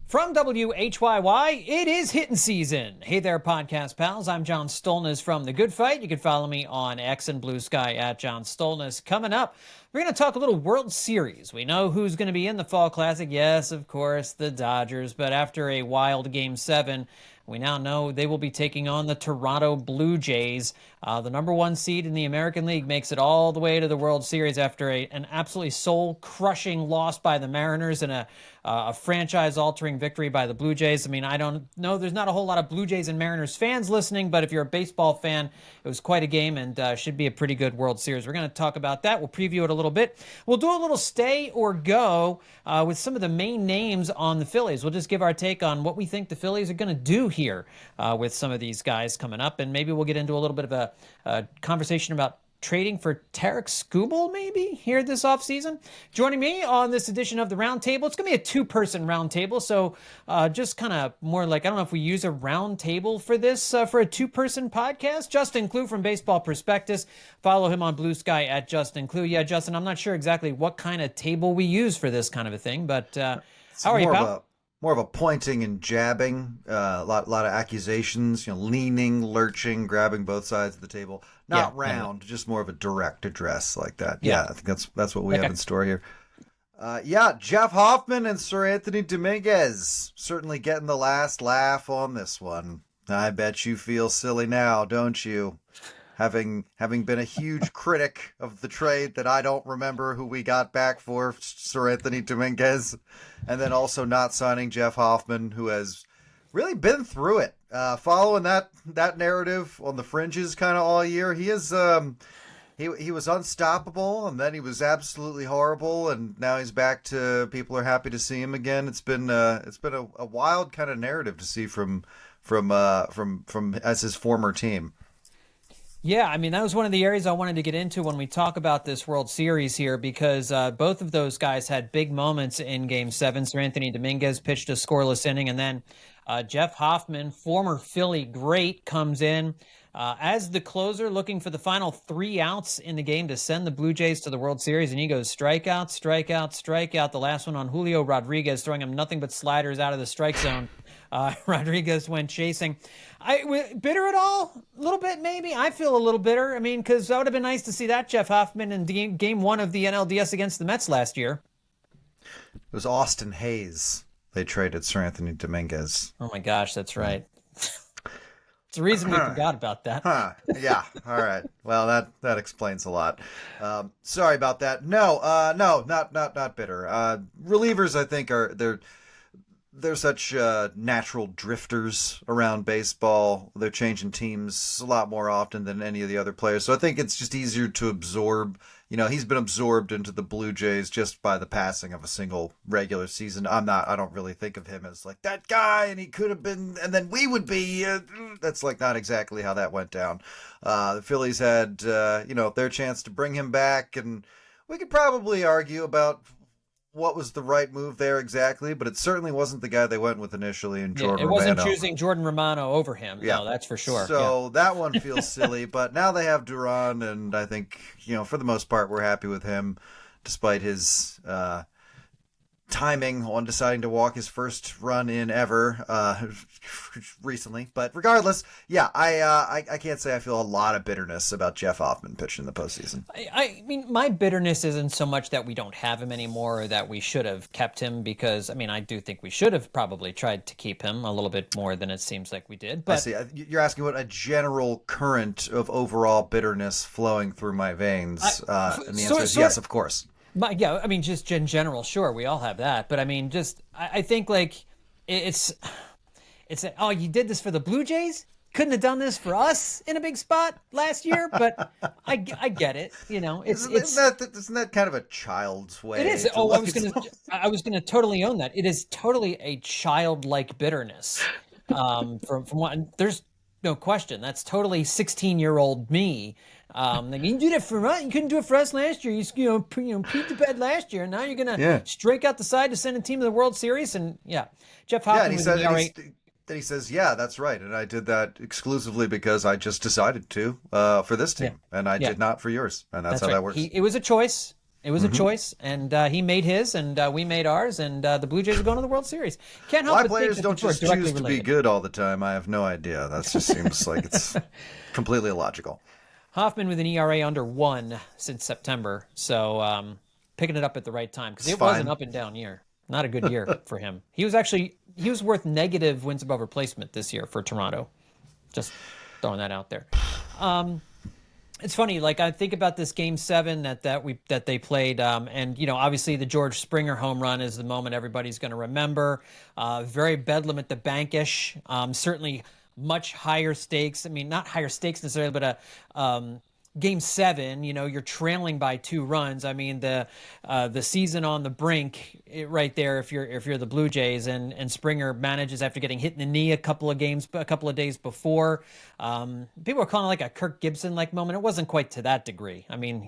From WHYY, it is Hittin season. Hey there, podcast pals. I'm John Stolnis from The Good Fight. You can follow me on X and Blue Sky at John Stolnis. Coming up, we're going to talk a little World Series. We know who's going to be in the Fall Classic. Yes, of course, the Dodgers. But after a wild Game 7, we now know they will be taking on the Toronto Blue Jays. The number one seed in the American League makes it all the way to the World Series after an absolutely soul-crushing loss by the Mariners and a franchise-altering victory by the Blue Jays. I mean, I don't know. There's not a whole lot of Blue Jays and Mariners fans listening, but if you're a baseball fan, it was quite a game and should be a pretty good World Series. We're going to talk about that. We'll preview it a little bit. We'll do a little stay or go with some of the main names on the Phillies. We'll just give our take on what we think the Phillies are going to do here with some of these guys coming up, and maybe we'll get into a little bit of a conversation about trading for Tarik Skubal maybe here this offseason. Joining me on this edition of the Roundtable, it's going to be a two-person roundtable, so just kind of more like, I don't know if we use a roundtable for this, for a two-person podcast. Justin Klugh from Baseball Prospectus. Follow him on Blue Sky at Justin Klugh. Yeah, Justin, I'm not sure exactly what kind of table we use for this kind of a thing, but how are you, pal? More of a pointing and jabbing, a lot of accusations, leaning, lurching, grabbing both sides of the table. Not round, just more of a direct address like that. Yeah, I think that's what we have in store here. Jeff Hoffman and Sir Anthony Dominguez certainly getting the last laugh on this one. I bet you feel silly now, don't you? Having been a huge critic of the trade that I don't remember who we got back for Sir Anthony Dominguez, and then also not signing Jeff Hoffman, who has really been through it, following that narrative on the fringes kind of all year. He is he was unstoppable, and then he was absolutely horrible, and now he's back to people are happy to see him again. It's been a wild kind of narrative to see from as his former team. Yeah, I mean, that was one of the areas I wanted to get into when we talk about this World Series here, because both of those guys had big moments in Game 7. Sir Anthony Dominguez pitched a scoreless inning, and then Jeff Hoffman, former Philly great, comes in as the closer, looking for the final 3 outs in the game to send the Blue Jays to the World Series, and he goes strikeout, strikeout, strikeout. The last one on Julio Rodriguez, throwing him nothing but sliders out of the strike zone. Rodriguez went chasing. Bitter at all? A little bit, maybe. I feel a little bitter. I mean, because that would have been nice to see that Jeff Hoffman in game 1 of the NLDS against the Mets last year. It was Austin Hayes. They traded Sir Anthony Dominguez. Oh my gosh, that's right. It's the reason we forgot about that. Yeah. All right. Well, that explains a lot. Sorry about that. No, not bitter. Relievers, I think, they're such natural drifters around baseball. They're changing teams a lot more often than any of the other players. So I think it's just easier to absorb. He's been absorbed into the Blue Jays just by the passing of a single regular season. I don't really think of him as like that guy, and he could have been, and then we would be. That's like not exactly how that went down. The Phillies had, their chance to bring him back, and we could probably argue about what was the right move there exactly, but it certainly wasn't the guy they went with initially in Jordan Romano. It wasn't choosing Jordan Romano over him. Yeah. No, that's for sure. So that one feels silly, but now they have Duran, and I think, for the most part, we're happy with him, despite his timing on deciding to walk his first run in ever recently. But regardless, I can't say I feel a lot of bitterness about Jeff Hoffman pitching in the postseason. I mean, my bitterness isn't so much that we don't have him anymore or that we should have kept him, because, I mean, I do think we should have probably tried to keep him a little bit more than it seems like we did. But I see. You're asking what a general current of overall bitterness flowing through my veins. And the answer is yes, of course. Yeah, I mean, just in general, sure, we all have that. But I mean, I think like it's oh, you did this for the Blue Jays? Couldn't have done this for us in a big spot last year, but I get it. Isn't that kind of a child's way? It is. Oh, I was gonna totally own that. It is totally a childlike bitterness. From what, there's no question. That's totally 16-year-old me. Like, you do that for us. You couldn't do it for us last year. You peed the bed last year, and now you're gonna strike out the side to send a team to the World Series. And Jeff Hoffman was in the Then he says, yeah, that's right. And I did that exclusively because I just decided to for this team. And I did not for yours. And that's how that works. It was a choice. It was a choice, and he made his, and we made ours, and the Blue Jays are going to the World Series. Can't help Why but players think don't that just choose to be good all the time, I have no idea. That just seems like it's completely illogical. Hoffman with an ERA under 1 since September, so picking it up at the right time, because it was an up and down year. Not a good year for him. He was worth negative wins above replacement this year for Toronto. Just throwing that out there. It's funny, like I think about this Game 7 that they played, and obviously the George Springer home run is the moment everybody's going to remember. Very bedlam at the bankish. Certainly much higher stakes. I mean, not higher stakes necessarily, but Game 7, you're trailing by 2 runs. I mean, the season on the brink right there. If you're the Blue Jays, and Springer manages after getting hit in the knee a couple of days before. People are calling it like a Kirk Gibson like moment. It wasn't quite to that degree. I mean,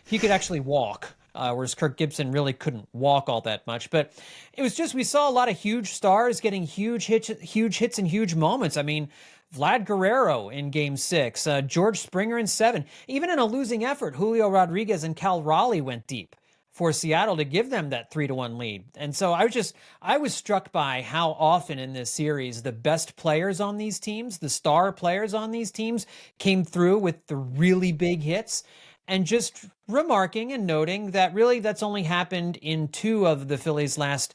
he could actually walk. Whereas Kirk Gibson really couldn't walk all that much. But it was just, we saw a lot of huge stars getting huge hits and huge moments. I mean, Vlad Guerrero in Game 6, George Springer in 7. Even in a losing effort, Julio Rodriguez and Cal Raleigh went deep for Seattle to give them that 3-1 lead. And so I was struck by how often in this series the best players on these teams, the star players on these teams, came through with the really big hits. And just remarking and noting that really that's only happened in 2 of the Phillies' last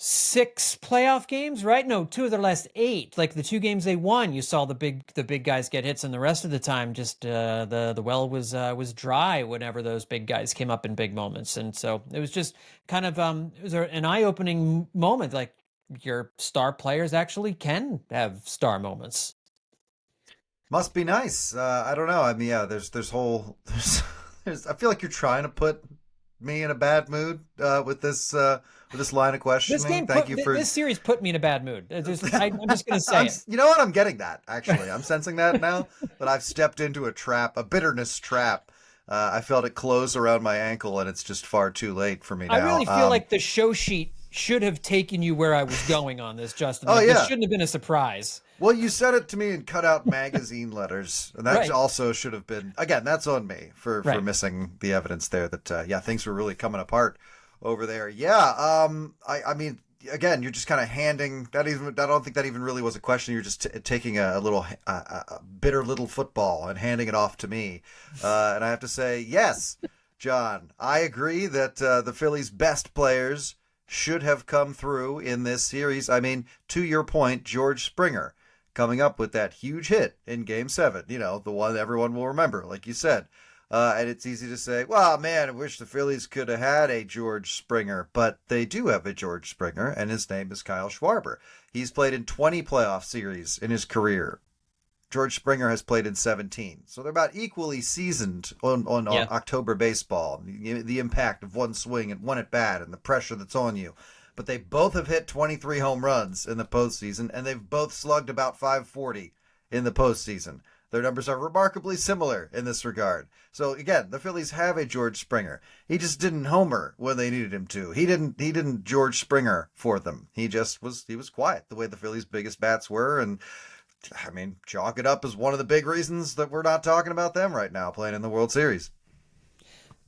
6 playoff games, right? No, 2 of their last 8. Like the 2 games they won, you saw the big guys get hits, and the rest of the time, just the well was dry whenever those big guys came up in big moments. And so it was just kind of it was an eye-opening moment. Like your star players actually can have star moments. Must be nice. I don't know. I mean, yeah, there's I feel like you're trying to put me in a bad mood with this line of questioning. This series put me in a bad mood. I'm just going to say it. You know what? I'm getting that, actually. I'm sensing that now, that I've stepped into a bitterness trap. I felt it close around my ankle, and it's just far too late for me now. I really feel like the show sheet should have taken you where I was going on this, Justin. Oh, yeah. This shouldn't have been a surprise. Well, you said it to me in cutout magazine letters, and that also should have been, again, that's on me for missing the evidence there that, things were really coming apart over there. Yeah, I mean, again, you're just kind of handing that. I don't think that even really was a question. You're just taking a little bitter little football and handing it off to me. And I have to say, yes, John, I agree that the Phillies' best players should have come through in this series. I mean, to your point, George Springer coming up with that huge hit in Game 7, the one everyone will remember, like you said. And it's easy to say, well, man, I wish the Phillies could have had a George Springer. But they do have a George Springer, and his name is Kyle Schwarber. He's played in 20 playoff series in his career. George Springer has played in 17. So they're about equally seasoned on October baseball. The impact of one swing and one at bat and the pressure that's on you. But they both have hit 23 home runs in the postseason, and they've both slugged about 540 in the postseason. Their numbers are remarkably similar in this regard. So again, the Phillies have a George Springer. He just didn't homer when they needed him to. He didn't George Springer for them. He was quiet the way the Phillies' biggest bats were. And I mean, chalk it up as one of the big reasons that we're not talking about them right now playing in the World Series.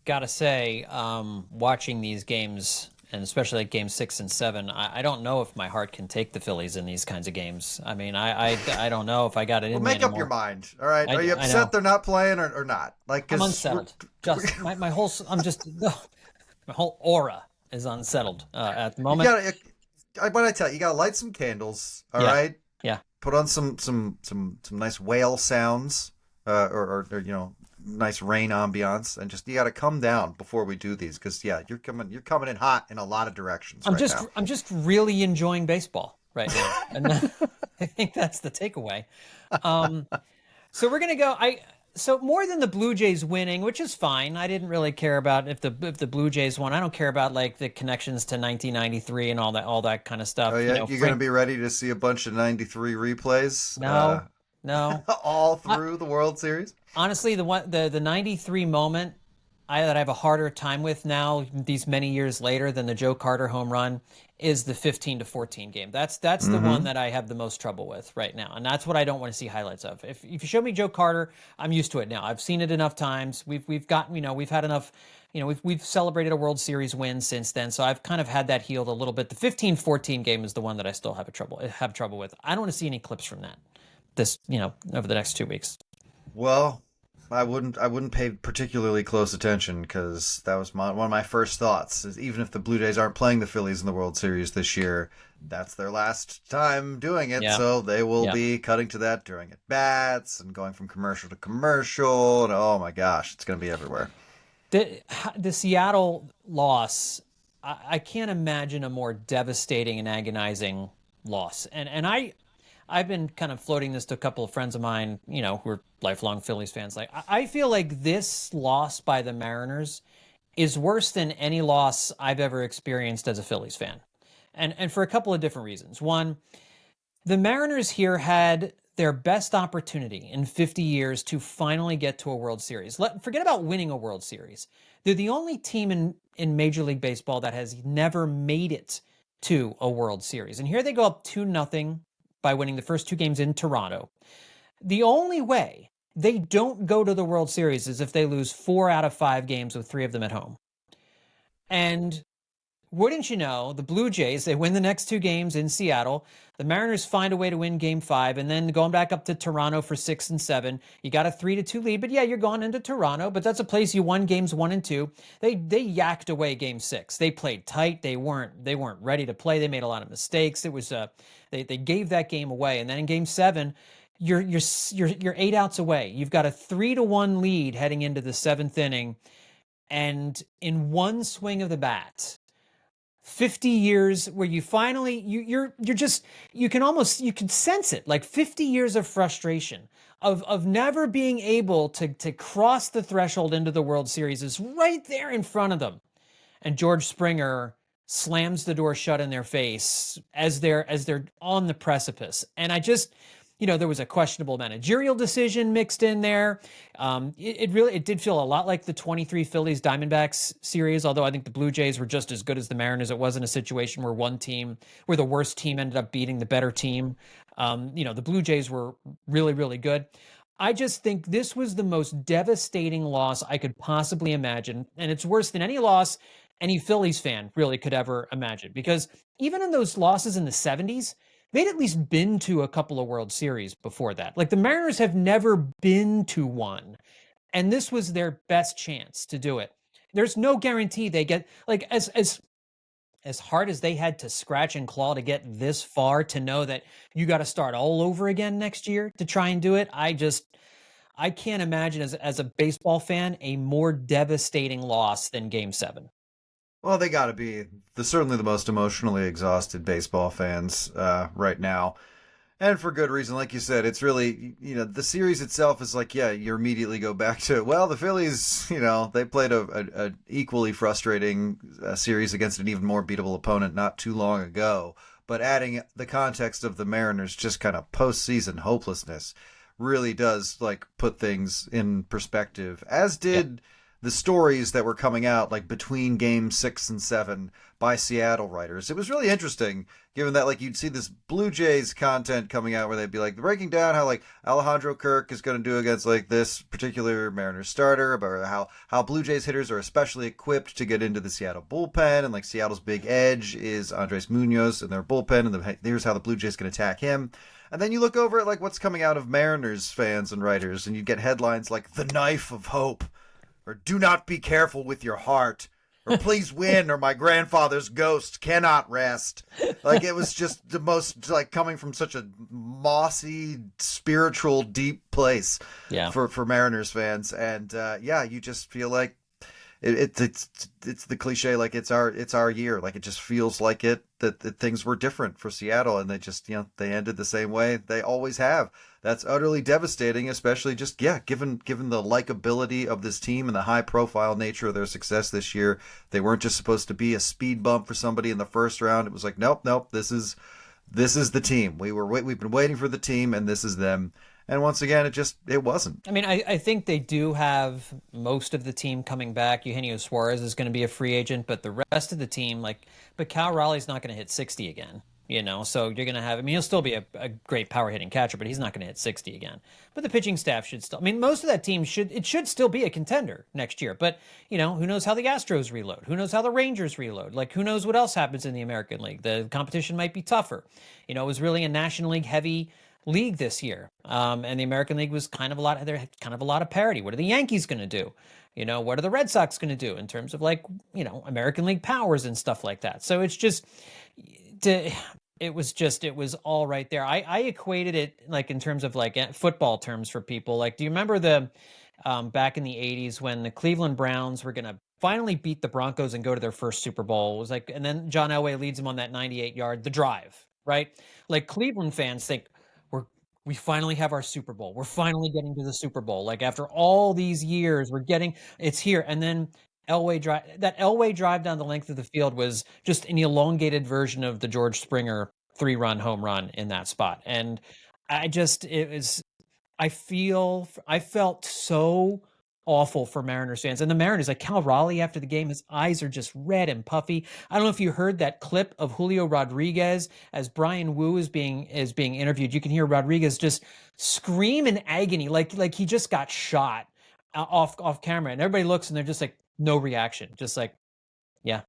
Gotta say, watching these games, and especially like Game 6 and 7, I don't know if my heart can take the Phillies in these kinds of games. I mean, I don't know if I got it in me make anymore. up your mind. All right, are you upset they're not playing or not? Like, I'm unsettled. Just my whole aura is unsettled at the moment. What I tell you, you gotta light some candles. All right. Yeah. Put on some nice whale sounds, or nice rain ambiance, and just you got to come down before we do these, because you're coming in hot in a lot of directions. I'm just really enjoying baseball right now, and I think that's the takeaway. So we're gonna go. So more than the Blue Jays winning, which is fine. I didn't really care about if the Blue Jays won. I don't care about like the connections to 1993 and all that kind of stuff. Oh yeah, you're gonna be ready to see a bunch of 93 replays. No, all through the World Series. Honestly, the 93 moment that I have a harder time with now, these many years later, than the Joe Carter home run is the 15-14 game. That's the one Mm-hmm. that I have the most trouble with right now, and that's what I don't want to see highlights of. If you show me Joe Carter, I'm used to it now. I've seen it enough times. We've gotten, we've had enough. We've celebrated a World Series win since then, so I've kind of had that healed a little bit. The 15-14 game is the one that I still have trouble with. I don't want to see any clips from that over the next 2 weeks. Well, I wouldn't pay particularly close attention because that was one of my first thoughts. Is even if the Blue Jays aren't playing the Phillies in the World Series this year, that's their last time doing it. Yeah. So they will Yeah. be cutting to that during at bats and going from commercial to commercial. And oh my gosh, it's going to be everywhere. The Seattle loss, I can't imagine a more devastating and agonizing loss. And I've been kind of floating this to a couple of friends of mine, who are lifelong Phillies fans. Like, I feel like this loss by the Mariners is worse than any loss I've ever experienced as a Phillies fan. And for a couple of different reasons. One, the Mariners here had their best opportunity in 50 years to finally get to a World Series. Forget about winning a World Series. They're the only team in Major League Baseball that has never made it to a World Series. And here they go up 2-0 by winning the first 2 games in Toronto. The only way they don't go to the World Series is if they lose 4 out of 5 games with 3 of them at home. And wouldn't you know, the Blue Jays, they win the next 2 games in Seattle. The Mariners find a way to win game 5, and then going back up to Toronto for 6 and 7. You got a 3-2 lead, but yeah, you're going into Toronto, but that's a place you won games 1 and 2. They yacked away game 6. They played tight. They weren't ready to play. They made a lot of mistakes. It was they gave that game away. And then in game 7, you're 8 outs away. You've got a 3-1 lead heading into the 7th inning, and in one swing of the bat, 50 years where you finally you can sense it, like 50 years of frustration of never being able to cross the threshold into the World Series is right there in front of them. And George Springer slams the door shut in their face as they're on the precipice. And I just, there was a questionable managerial decision mixed in there. It did feel a lot like the 23 Phillies Diamondbacks series, although I think the Blue Jays were just as good as the Mariners. It wasn't a situation where the worst team ended up beating the better team. The Blue Jays were really, really good. I just think this was the most devastating loss I could possibly imagine. And it's worse than any loss any Phillies fan really could ever imagine. Because even in those losses in the 70s, they'd at least been to a couple of World Series before that. Like, the Mariners have never been to one. And this was their best chance to do it. There's no guarantee they get, like, as hard as they had to scratch and claw to get this far, to know that you got to start all over again next year to try and do it. I can't imagine as a baseball fan a more devastating loss than Game 7. Well, they got to be certainly the most emotionally exhausted baseball fans right now. And for good reason. Like you said, it's really, the series itself is like, yeah, you immediately go back to, well, the Phillies, they played a equally frustrating series against an even more beatable opponent not too long ago. But adding the context of the Mariners' just kind of postseason hopelessness really does, like, put things in perspective, as did the stories that were coming out, like, between game 6 and 7 by Seattle writers. It was really interesting, given that, like, you'd see this Blue Jays content coming out where they'd be, like, breaking down how, like, Alejandro Kirk is going to do against, like, this particular Mariners starter, about how Blue Jays hitters are especially equipped to get into the Seattle bullpen, and, like, Seattle's big edge is Andres Munoz in their bullpen, and here's how the Blue Jays can attack him. And then you look over at, like, what's coming out of Mariners fans and writers, and you get headlines like, "The Knife of Hope," or "Do not be careful with your heart," or "Please win, or my grandfather's ghost cannot rest." Like, it was just the most, like, coming from such a mossy, spiritual, deep place for Mariners fans. And you just feel like it's the cliche, like, it's our year. Like, it just feels like that things were different for Seattle, and they just, they ended the same way they always have. That's utterly devastating, especially just, given the likability of this team and the high profile nature of their success this year. They weren't just supposed to be a speed bump for somebody in the first round. It was like, nope, this is the team. We've been waiting for the team, and this is them. And once again, it wasn't. I mean, I think they do have most of the team coming back. Eugenio Suarez is going to be a free agent, but the rest of the team, but Cal Raleigh's not going to hit 60 again, So you're going to have, I mean, he'll still be a great power hitting catcher, but he's not going to hit 60 again. But the pitching staff should still, I mean, most of that team should still be a contender next year. But, who knows how the Astros reload? Who knows how the Rangers reload? Who knows what else happens in the American League? The competition might be tougher. It was really a National League heavy league this year. And the American League was kind of a lot of parity. What are the Yankees going to do? What are the Red Sox going to do in terms of American League powers and stuff like that? So it's just, it was all right there. I equated it in terms of football terms for people. Do you remember the back in the 80s when the Cleveland Browns were going to finally beat the Broncos and go to their first Super Bowl? It was and then John Elway leads them on that 98-yard, the drive, right? Cleveland fans think, we finally have our Super Bowl. We're finally getting to the Super Bowl. After all these years, it's here. And then Elway drive down the length of the field was just an elongated version of the George Springer 3-run home run in that spot. And I felt so awful for Mariners fans. And the Mariners, Cal Raleigh after the game, his eyes are just red and puffy. I don't know if you heard that clip of Julio Rodriguez as Brian Wu is being interviewed. You can hear Rodriguez just scream in agony, like he just got shot off camera. And everybody looks and they're just no reaction. Just yeah,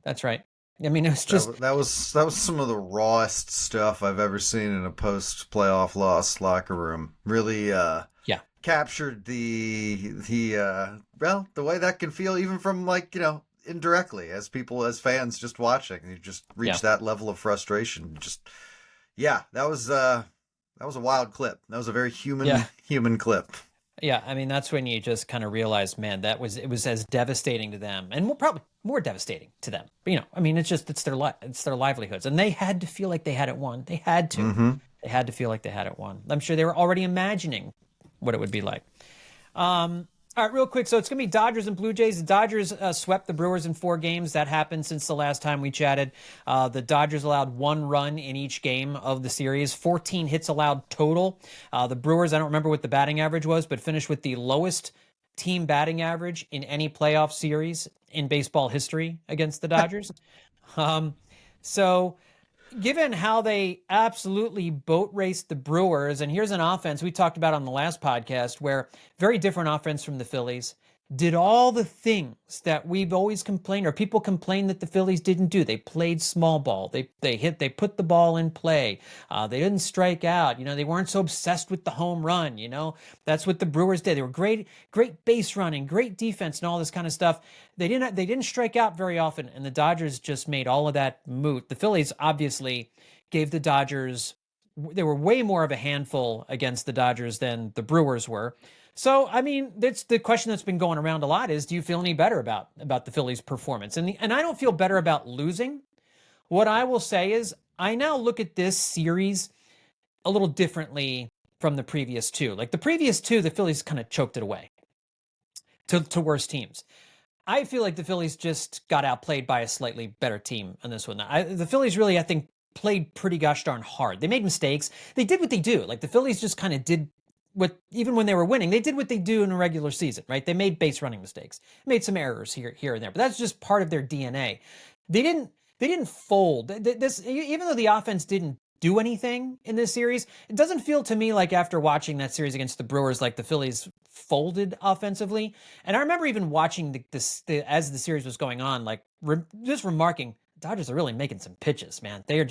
that's right. I mean, it was just that was some of the rawest stuff I've ever seen in a post playoff loss locker room. Really, captured the way that can feel, even from indirectly, as fans just watching. You just reach that level of frustration. That was a wild clip. That was a very human clip. Yeah, I mean, that's when you just kind of realize, man, it was as devastating to them, and probably more devastating to them. But, I mean, it's their livelihoods, and they had to feel like they had it won. They had to. Mm-hmm. They had to feel like they had it won. I'm sure they were already imagining what it would be like. All right, real quick. So it's going to be Dodgers and Blue Jays. The Dodgers swept the Brewers in 4 games. That happened since the last time we chatted. The Dodgers allowed 1 run in each game of the series, 14 hits allowed total. The Brewers, I don't remember what the batting average was, but finished with the lowest team batting average in any playoff series in baseball history against the Dodgers. So given how they absolutely boat raced the Brewers, and here's an offense we talked about on the last podcast where very different offense from the Phillies, did all the things that we've always complained, or people complain that the Phillies didn't do. They played small ball. They put the ball in play. They didn't strike out. They weren't so obsessed with the home run. That's what the Brewers did. They were great base running, great defense, and all this kind of stuff. They didn't strike out very often, and the Dodgers just made all of that moot. The Phillies obviously gave the Dodgers, they were way more of a handful against the Dodgers than the Brewers were. So, I mean, that's the question that's been going around a lot is, do you feel any better about the Phillies' performance? And I don't feel better about losing. What I will say is I now look at this series a little differently from the previous 2. The previous 2, the Phillies kind of choked it away to worse teams. I feel like the Phillies just got outplayed by a slightly better team on this one. The Phillies really, I think, played pretty gosh darn hard. They made mistakes. They did what they do. The Phillies just kind of did even when they were winning, they did what they do in a regular season, right? They made base running mistakes, made some errors here and there, but that's just part of their DNA. They didn't fold. This, even though the offense didn't do anything in this series, it doesn't feel to me like after watching that series against the Brewers, like the Phillies folded offensively. And I remember even watching as the series was going on, just remarking, Dodgers are really making some pitches, man. They're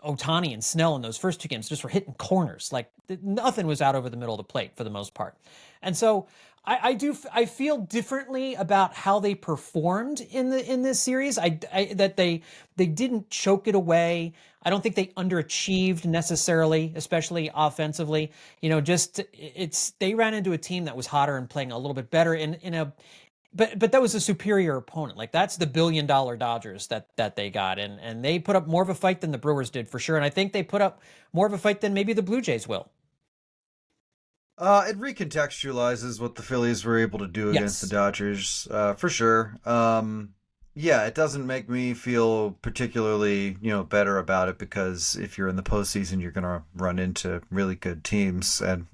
Ohtani and Snell in those first 2 games just were hitting corners. Nothing was out over the middle of the plate for the most part. And so I feel differently about how they performed in this series. That they didn't choke it away. I don't think they underachieved necessarily, especially offensively. They ran into a team that was hotter and playing a little bit better But that was a superior opponent. That's the $1 billion Dodgers that they got. And they put up more of a fight than the Brewers did for sure. And I think they put up more of a fight than maybe the Blue Jays will. It recontextualizes what the Phillies were able to do against the Dodgers, for sure. Yeah, it doesn't make me feel particularly, better about it because if you're in the postseason, you're going to run into really good teams, and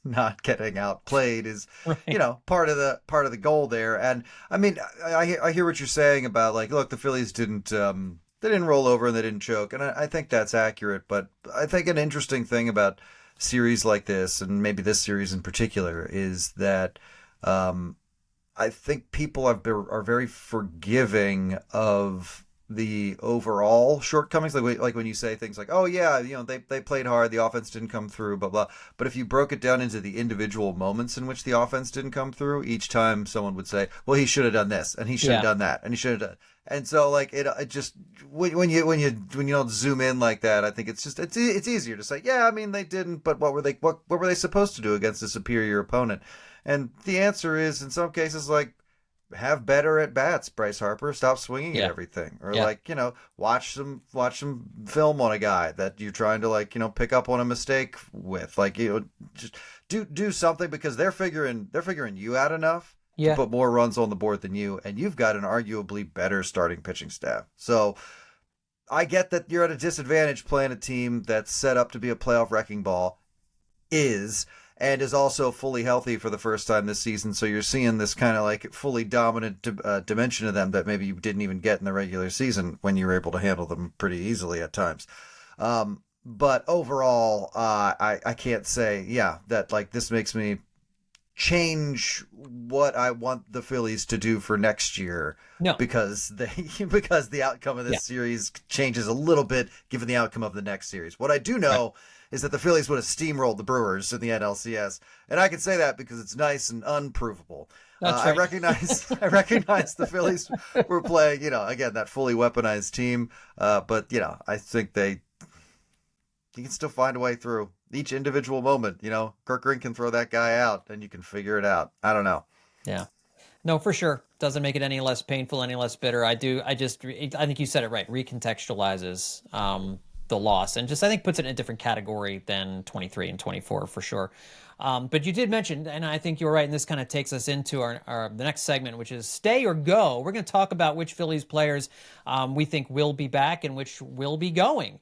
not getting outplayed is, Right. part of the goal there. And I mean, I hear what you're saying about like, look, the Phillies didn't they didn't roll over and they didn't choke, and I think that's accurate. But I think an interesting thing about series like this, and maybe this series in particular, is that um, I think people are very forgiving of the overall shortcomings. Like when you say things like, "Oh yeah, they played hard, the offense didn't come through," blah blah. But if you broke it down into the individual moments in which the offense didn't come through, each time someone would say, "Well, he should have done this, and he should have Yeah. done that, and he should have done." And so like it just when you don't zoom in like that, I think it's easier to say, "Yeah, I mean they didn't, but what were they supposed to do against a superior opponent?" And the answer is, in some cases, like, have better at bats, Bryce Harper. Stop swinging at Yeah. everything, or Yeah. like, watch some film on a guy that you're trying to like, pick up on a mistake with. Like, just do something, because they're figuring you out enough to Yeah. put more runs on the board than you, and you've got an arguably better starting pitching staff. So I get that you're at a disadvantage playing a team that's set up to be a playoff wrecking ball, is and is also fully healthy for the first time this season. So you're seeing this kind of like fully dominant dimension of them that maybe you didn't even get in the regular season when you were able to handle them pretty easily at times. But overall, I can't say, yeah, that like this makes me change what I want the Phillies to do for next year, No. because because the outcome of Yeah. this series changes a little bit given the outcome of the next series. What I do Right. know is that the Phillies would have steamrolled the Brewers in the NLCS, and I can say that because it's nice and unprovable. That's I right. recognize I recognize the Phillies were playing, again, that fully weaponized team, but I think you can still find a way through each individual moment. Kirk Green can throw that guy out, and you can figure it out. I don't know. Yeah. No, for sure. Doesn't make it any less painful, any less bitter. I think you said it right. Recontextualizes the loss, and just I think puts it in a different category than 23 and 24 for sure. But you did mention, and I think you were right, and this kind of takes us into the next segment, which is stay or go. We're going to talk about which Phillies players we think will be back and which will be going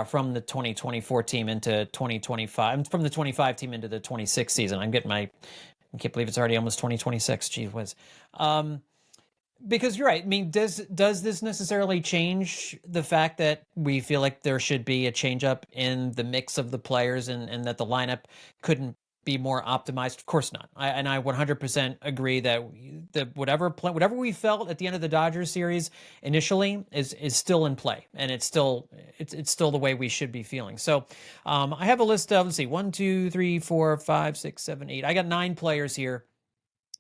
from the 2024 team into 2025, from the 25 team into the 26 season. I can't believe it's already almost 2026. Gee whiz. Because you're right. I mean, does this necessarily change the fact that we feel like there should be a change up in the mix of the players, and that the lineup couldn't be more optimized? Of course not. I 100% agree that whatever we felt at the end of the Dodgers series initially is still in play, and it's still the way we should be feeling. So I have a list of, let's see, 1, 2, 3, 4, 5, 6, 7, 8. I got 9 players here.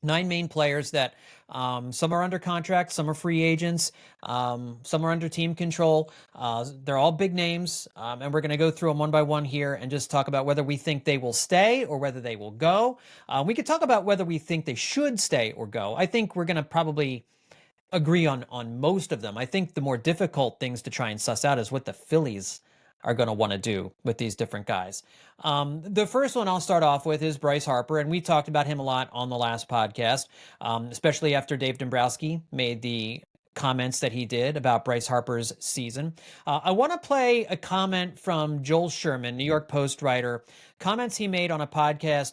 9 main players that some are under contract, some are free agents, some are under team control. They're all big names, and we're going to go through them one by one here and just talk about whether we think they will stay or whether they will go. We could talk about whether we think they should stay or go. I think we're going to probably agree on most of them. I think the more difficult things to try and suss out is what the Phillies are going to want to do with these different guys. The first one I'll start off with is Bryce Harper, and we talked about him a lot on the last podcast, especially after Dave Dombrowski made the comments that he did about Bryce Harper's season. I want to play a comment from Joel Sherman, New York Post writer, comments he made on the podcast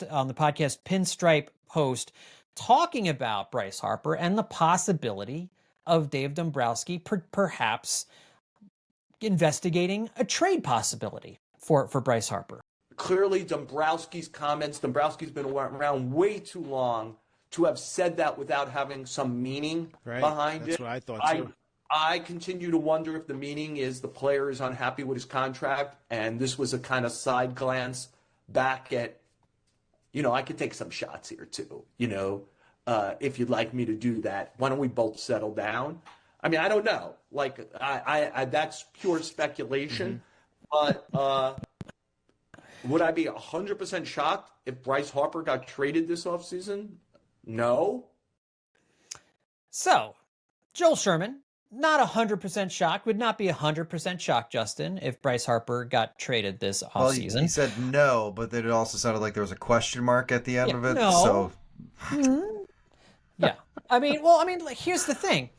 Pinstripe Post, talking about Bryce Harper and the possibility of Dave Dombrowski perhaps investigating a trade possibility for Bryce Harper. Clearly, Dombrowski's comments, Dombrowski's been around way too long to have said that without having some meaning behind That's it. what I thought too. I continue to wonder if the meaning is the player is unhappy with his contract, and this was a kind of side glance back at, I could take some shots here too, if you'd like me to do that. Why don't we both settle down? I mean, I don't know. Like, I that's pure speculation. But would I be 100% shocked if Bryce Harper got traded this offseason? No. So, Joel Sherman, not 100% shocked, would not be 100% shocked, Justin, if Bryce Harper got traded this Well, offseason. he said no, but then it also sounded like there was a question mark at the end of it. no. So Yeah. Here's the thing.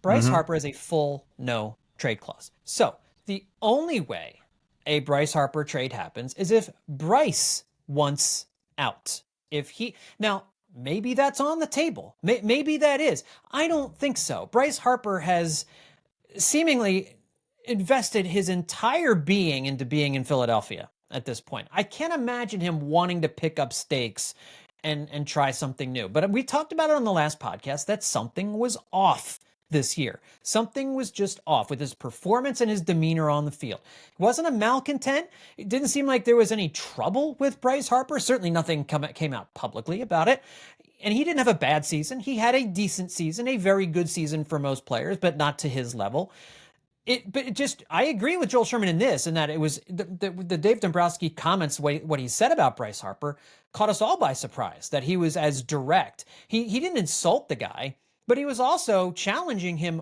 Bryce Harper has a full no trade clause. So the only way a Bryce Harper trade happens is if Bryce wants out. Now, maybe that's on the table. Maybe that is. I don't think so. Bryce Harper has seemingly invested his entire being into being in Philadelphia at this point. I can't imagine him wanting to pick up stakes and try something new. But we talked about it on the last podcast that something was off this year. Something was just off with his performance and his demeanor on the field. It wasn't a malcontent. It didn't seem like there was any trouble with Bryce Harper. Certainly nothing came out publicly about it. And he didn't have a bad season. He had a decent season, a very good season for most players, but not to his level. I agree with Joel Sherman in this, in that it was the Dave Dombrowski comments, what he said about Bryce Harper caught us all by surprise, that he was as direct. He didn't insult the guy, but he was also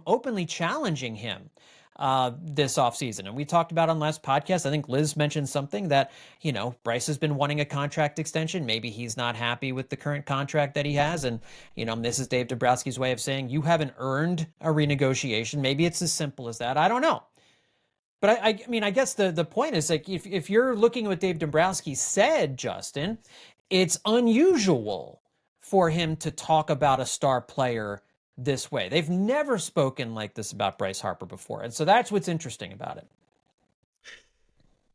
openly challenging him this offseason. And we talked about on last podcast, I think Liz mentioned something that, Bryce has been wanting a contract extension. Maybe he's not happy with the current contract that he has. And, this is Dave Dombrowski's way of saying, you haven't earned a renegotiation. Maybe it's as simple as that. I don't know. But I guess the point is, like, if you're looking at what Dave Dombrowski said, Justin, it's unusual for him to talk about a star player this way. They've never spoken like this about Bryce Harper before. And so that's what's interesting about it.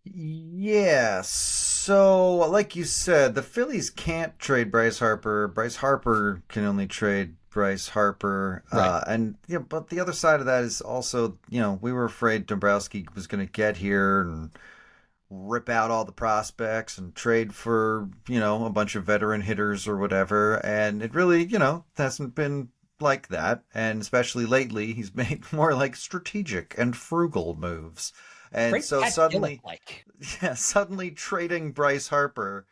Yeah. So, like you said, the Phillies can't trade Bryce Harper. Bryce Harper can only trade Bryce Harper. Right. But the other side of that is also, we were afraid Dombrowski was going to get here and rip out all the prospects and trade for, a bunch of veteran hitters or whatever. And it really, hasn't been like that. And especially lately, he's made more like strategic and frugal moves. And Great so suddenly trading Bryce Harper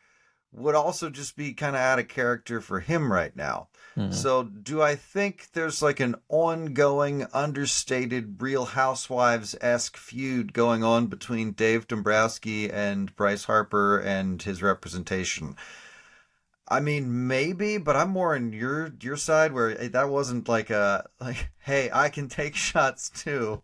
would also just be kind of out of character for him right now. Mm-hmm. So do I think there's like an ongoing, understated Real Housewives-esque feud going on between Dave Dombrowski and Bryce Harper and his representation? I mean, maybe, but I'm more on your side, where that wasn't like hey, I can take shots too.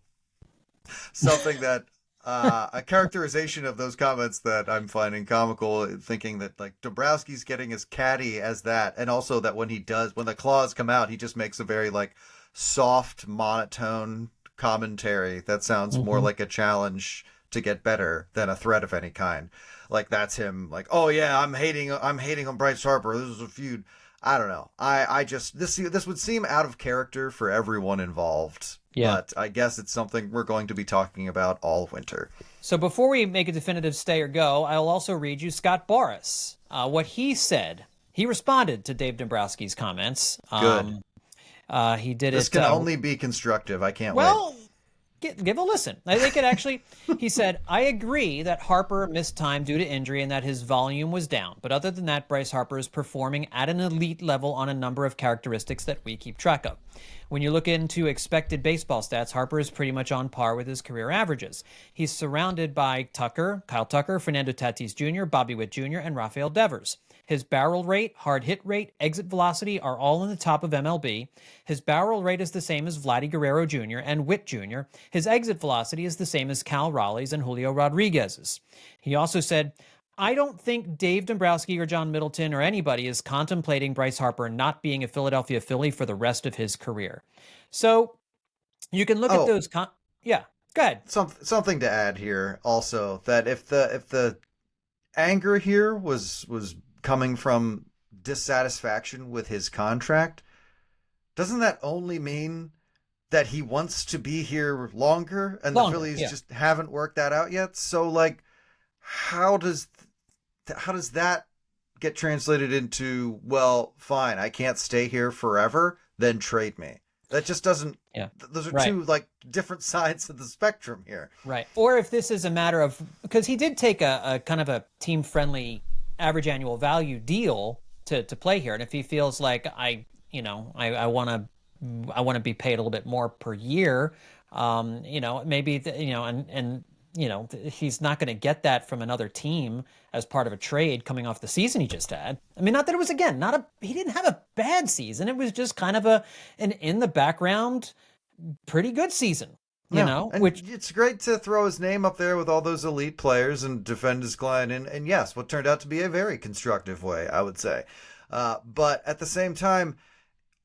Something that a characterization of those comments that I'm finding comical, thinking that like Dombrowski's getting as catty as that, and also that when the claws come out, he just makes a very like soft, monotone commentary that sounds more like a challenge to get better than a threat of any kind. Like that's him like, oh yeah, I'm hating on Bryce Harper. This is a feud. I don't know. I just this would seem out of character for everyone involved. Yeah. But I guess it's something we're going to be talking about all winter. So before we make a definitive stay or go, I'll also read you Scott Boras. What he said. He responded to Dave Dombrowski's comments. Good. He did this it. This can only be constructive. I can't wait. Give a listen. I think it actually, he said, I agree that Harper missed time due to injury and that his volume was down. But other than that, Bryce Harper is performing at an elite level on a number of characteristics that we keep track of. When you look into expected baseball stats, Harper is pretty much on par with his career averages. He's surrounded by Kyle Tucker, Fernando Tatis Jr., Bobby Witt Jr., and Rafael Devers. His barrel rate, hard hit rate, exit velocity are all in the top of MLB. His barrel rate is the same as Vladdy Guerrero Jr. and Witt Jr. His exit velocity is the same as Cal Raleigh's and Julio Rodriguez's. He also said, I don't think Dave Dombrowski or John Middleton or anybody is contemplating Bryce Harper not being a Philadelphia Philly for the rest of his career. So you can look at those. Yeah, go ahead. Something to add here also, that if the anger here was coming from dissatisfaction with his contract, doesn't that only mean that he wants to be here longer and the Phillies just haven't worked that out yet? So like, how does that get translated into, well, fine, I can't stay here forever, then trade me? That just doesn't, those are two like different sides of the spectrum here. Right. Or if this is a matter of, because he did take a kind of a team friendly average annual value deal to play here. And if he feels like I want to be paid a little bit more per year, maybe, he's not going to get that from another team as part of a trade coming off the season he just had. I mean, not that it was, again, he didn't have a bad season. It was just kind of an in the background pretty good season. And Which it's great to throw his name up there with all those elite players and defend his client and yes, what turned out to be a very constructive way, I would say. But at the same time,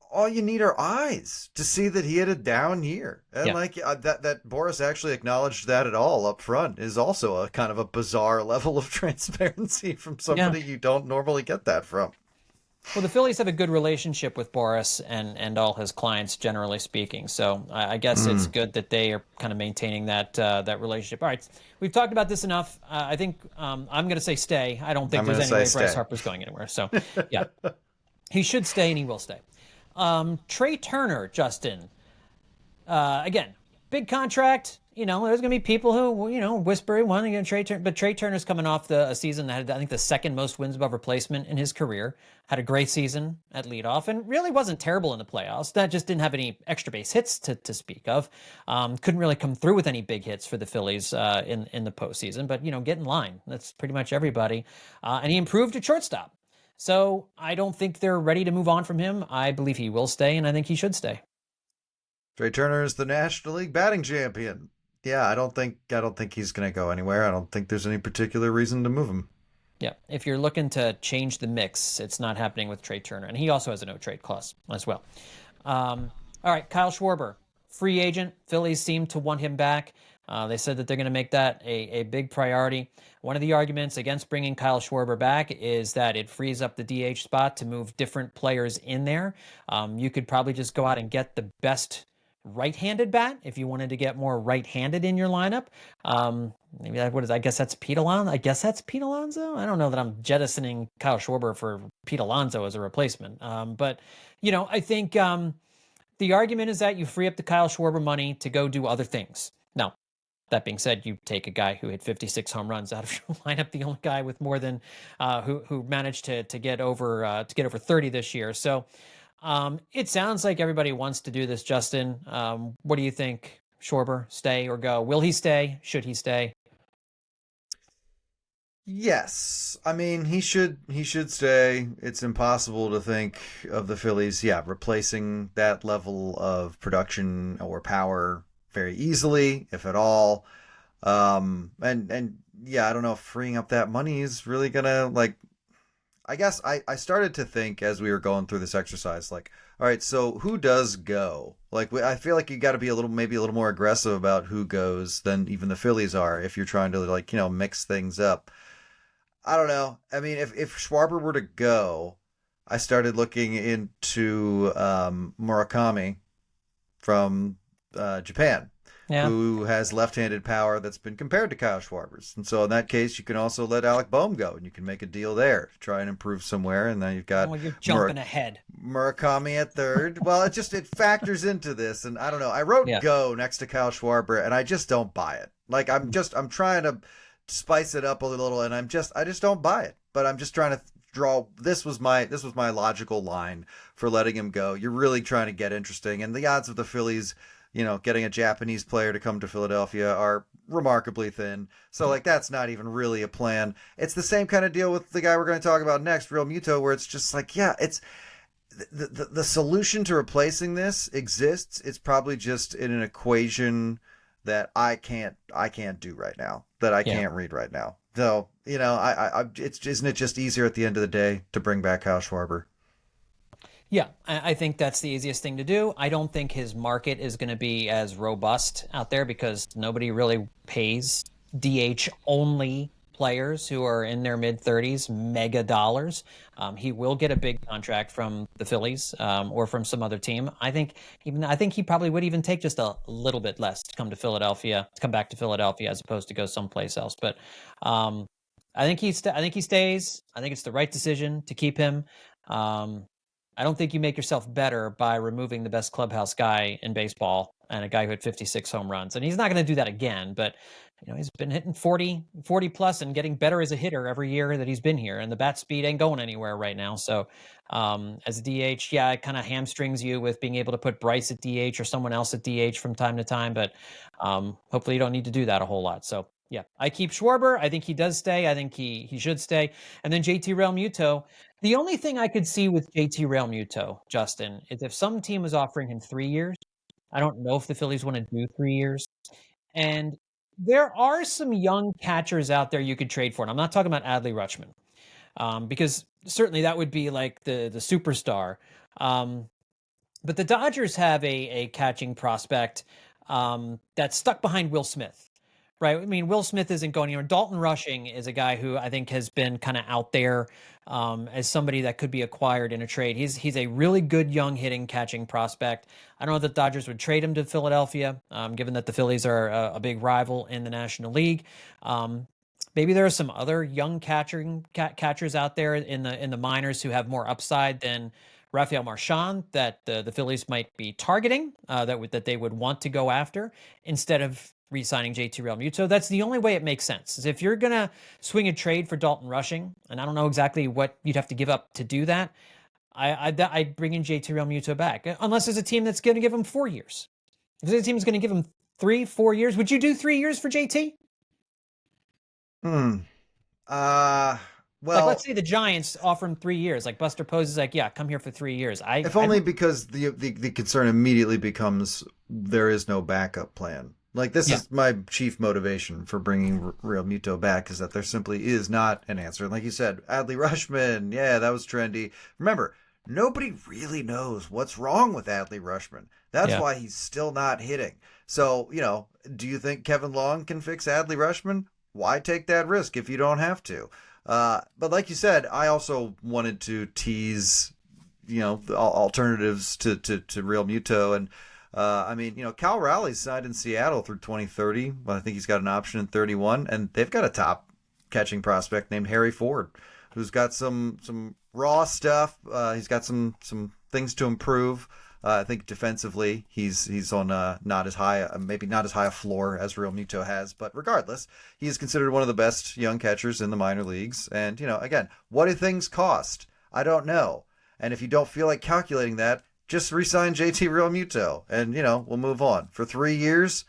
all you need are eyes to see that he had a down year. And that Boris actually acknowledged that at all up front is also a kind of a bizarre level of transparency from somebody you don't normally get that from. Well, the Phillies have a good relationship with Boris and all his clients, generally speaking. So I guess it's good that they are kind of maintaining that relationship. All right, we've talked about this enough. I think I'm going to say stay. I don't think there's any way Bryce Harper's going anywhere. So yeah, he should stay and he will stay. Trea Turner, Justin. Again, big contract. There's going to be people who, whisper wanting to get Trea Turner. But Trea Turner's coming off a season that had, I think, the second most wins above replacement in his career. Had a great season at leadoff and really wasn't terrible in the playoffs. That just didn't have any extra base hits to speak of. Couldn't really come through with any big hits for the Phillies in the postseason. But, get in line. That's pretty much everybody. And he improved at shortstop. So I don't think they're ready to move on from him. I believe he will stay, and I think he should stay. Trea Turner is the National League batting champion. Yeah, I don't think he's going to go anywhere. I don't think there's any particular reason to move him. Yeah, if you're looking to change the mix, it's not happening with Trea Turner, and he also has a no-trade clause as well. All right, Kyle Schwarber, free agent. Phillies seem to want him back. They said that they're going to make that a big priority. One of the arguments against bringing Kyle Schwarber back is that it frees up the DH spot to move different players in there. You could probably just go out and get the best right-handed bat if you wanted to get more right-handed in your lineup. Maybe I guess that's Pete Alonso. I guess that's Pete Alonso. I don't know that I'm jettisoning Kyle Schwarber for Pete Alonso as a replacement. But I think the argument is that you free up the Kyle Schwarber money to go do other things. Now, that being said, you take a guy who hit 56 home runs out of your lineup, the only guy with more than who managed to get over 30 this year. So it sounds like everybody wants to do this, Justin. What do you think? Schwarber, stay or go? Will he stay? Should he stay? Yes. I mean, he should stay. It's impossible to think of the Phillies, replacing that level of production or power very easily, if at all. And I don't know if freeing up that money is really gonna I guess I started to think as we were going through this exercise, all right, so who does go? I feel like you got to be maybe a little more aggressive about who goes than even the Phillies are if you're trying to mix things up. I don't know. I mean, if Schwarber were to go, I started looking into Murakami from Japan. Yeah. Who has left-handed power that's been compared to Kyle Schwarber's. And so in that case, you can also let Alec Bohm go, and you can make a deal there to try and improve somewhere. And then you've got you're jumping ahead. Murakami at third. Well, it factors into this, and I don't know. I wrote go next to Kyle Schwarber, and I just don't buy it. I'm trying to spice it up a little, and I just don't buy it. But I'm just trying to draw. This was my logical line for letting him go. You're really trying to get interesting, and the odds of the Phillies getting a Japanese player to come to Philadelphia are remarkably thin. So, that's not even really a plan. It's the same kind of deal with the guy we're going to talk about next, Realmuto, where it's just it's the solution to replacing this exists. It's probably just in an equation that I can't do right now, that I can't read right now. So, isn't it just easier at the end of the day to bring back Kyle Schwarber? Yeah, I think that's the easiest thing to do. I don't think his market is going to be as robust out there because nobody really pays DH only players who are in their mid-30s mega dollars. He will get a big contract from the Phillies or from some other team. I think he probably would even take just a little bit less to come back to Philadelphia as opposed to go someplace else. But I think he stays. I think it's the right decision to keep him. I don't think you make yourself better by removing the best clubhouse guy in baseball and a guy who had 56 home runs. And he's not going to do that again, but he's been hitting 40 plus and getting better as a hitter every year that he's been here. And the bat speed ain't going anywhere right now. So as a DH, it kind of hamstrings you with being able to put Bryce at DH or someone else at DH from time to time. But hopefully you don't need to do that a whole lot. So yeah, I keep Schwarber. I think he does stay. I think he should stay. And then JT Realmuto. The only thing I could see with JT Realmuto, Justin, is if some team was offering him 3 years, I don't know if the Phillies want to do 3 years. And there are some young catchers out there you could trade for. And I'm not talking about Adley Rutschman, because certainly that would be like the superstar. But the Dodgers have a catching prospect that's stuck behind Will Smith, right? I mean, Will Smith isn't going anywhere. Dalton Rushing is a guy who I think has been kind of out there as somebody that could be acquired in a trade. He's a really good young hitting catching prospect. I don't know if the Dodgers would trade him to Philadelphia, given that the Phillies are big rival in the National League. Maybe there are some other young catchers out there in the minors who have more upside than Rafael Marchand that the Phillies might be targeting, that they would want to go after instead of re-signing JT Realmuto. That's the only way it makes sense. Is if you're gonna swing a trade for Dalton Rushing, and I don't know exactly what you'd have to give up to do that, I'd bring in JT Realmuto back, unless there's a team that's going to give him 4 years. If there's a team that's going to give him 3-4 years, would you do 3 years for JT? Well, like, let's say the Giants offer him 3 years. Like Buster Posey is like, yeah, come here for 3 years. if only because the concern immediately becomes there is no backup plan. Like, this is my chief motivation for bringing Realmuto back, is that there simply is not an answer. And like you said, Adley Rutschman, yeah, that was trendy. Remember, nobody really knows what's wrong with Adley Rutschman. That's why he's still not hitting. So, do you think Kevin Long can fix Adley Rutschman? Why take that risk if you don't have to? But like you said, I also wanted to tease, the alternatives to Realmuto. And I mean, Cal Raleigh signed in Seattle through 2030. Well, I think he's got an option in 31, and they've got a top catching prospect named Harry Ford, who's got some raw stuff. He's got some things to improve. I think defensively, he's on not as high, maybe not as high a floor as Realmuto has, but regardless, he's considered one of the best young catchers in the minor leagues. And again, what do things cost? I don't know. And if you don't feel like calculating that, just re-sign JT Realmuto, and we'll move on for 3 years.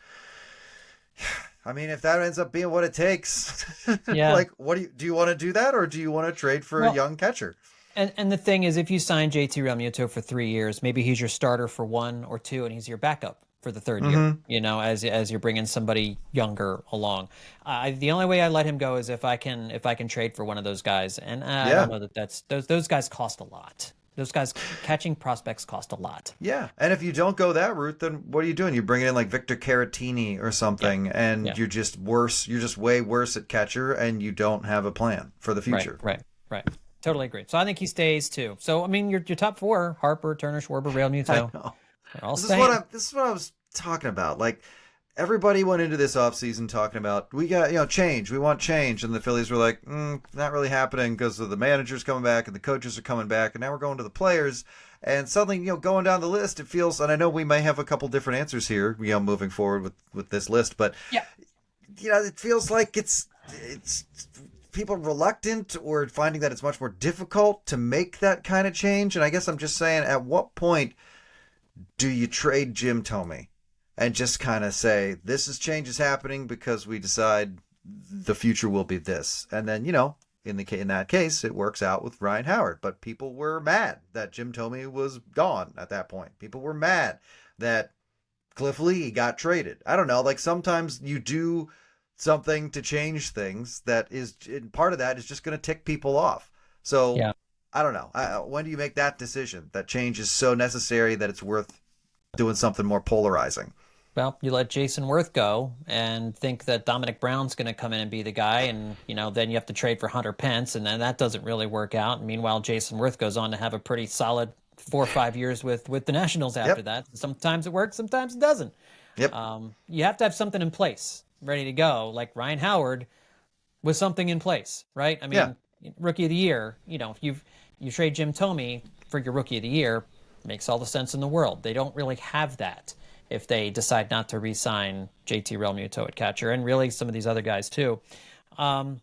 I mean, if that ends up being what it takes, like, what do you want to do that, or do you want to trade for a young catcher? And the thing is, if you sign JT Realmuto for 3 years, maybe he's your starter for 1 or 2, and he's your backup for the third year. As you're bringing somebody younger along. The only way I let him go is if I can trade for one of those guys, and I don't know that those guys cost a lot. Those guys, catching prospects, cost a lot. Yeah, and if you don't go that route, then what are you doing? You're bringing in like Victor Caratini or something, and you're just worse. You're just way worse at catcher, and you don't have a plan for the future. Right. Totally agree. So I think he stays too. So I mean, your top 4: Harper, Turner, Schwarber, Realmuto. I know. They're all this staying. This is what I was talking about. Like, everybody went into this offseason talking about, we got change. We want change, and the Phillies were like, not really happening because of the managers coming back and the coaches are coming back, and now we're going to the players. And suddenly, going down the list, it feels, and I know we may have a couple different answers here, moving forward with this list, but it feels like it's people reluctant or finding that it's much more difficult to make that kind of change. And I guess I'm just saying, at what point do you trade Jim Thome and just kind of say, change is happening because we decide the future will be this? And then, in that case, it works out with Ryan Howard. But people were mad that Jim Thome was gone at that point. People were mad that Cliff Lee got traded. I don't know. Like, sometimes you do something to change things that is, part of that is just going to tick people off. So I don't know. When do you make that decision that change is so necessary that it's worth doing something more polarizing? Well, you let Jason Worth go and think that Dominic Brown's going to come in and be the guy, and then you have to trade for Hunter Pence, and then that doesn't really work out. And meanwhile, Jason Worth goes on to have a pretty solid 4 or 5 years with the Nationals after that. Sometimes it works, sometimes it doesn't. You have to have something in place, ready to go, like Ryan Howard with something in place, right? I mean, Rookie of the Year, if you trade Jim Thome for your Rookie of the Year, makes all the sense in the world. They don't really have that if they decide not to re-sign JT Realmuto at catcher, and really some of these other guys too. All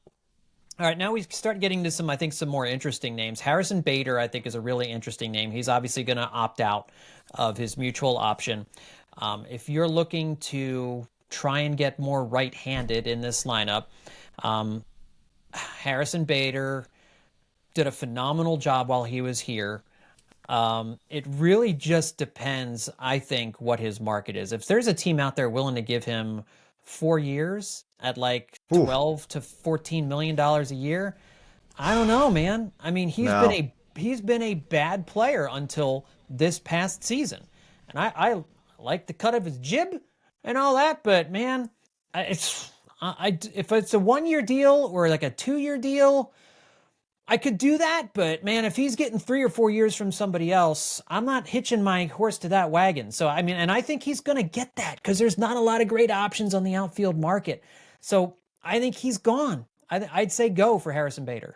right, now we start getting to some more interesting names. Harrison Bader, I think, is a really interesting name. He's obviously going to opt out of his mutual option. If you're looking to try and get more right-handed in this lineup, Harrison Bader did a phenomenal job while he was here. It really just depends, I think, what his market is. If there's a team out there willing to give him 4 years at like Ooh, 12 to 14 million dollars a year, I don't know, man. I mean, no. he's been a bad player until this past season, and I like the cut of his jib and all that, but man, if it's a 1 year deal or like a 2 year deal, I could do that, but man, if he's getting 3 or 4 years from somebody else, I'm not hitching my horse to that wagon. So, I mean, and I think he's going to get that because there's not a lot of great options on the outfield market. So I think he's gone. I'd say go for Harrison Bader.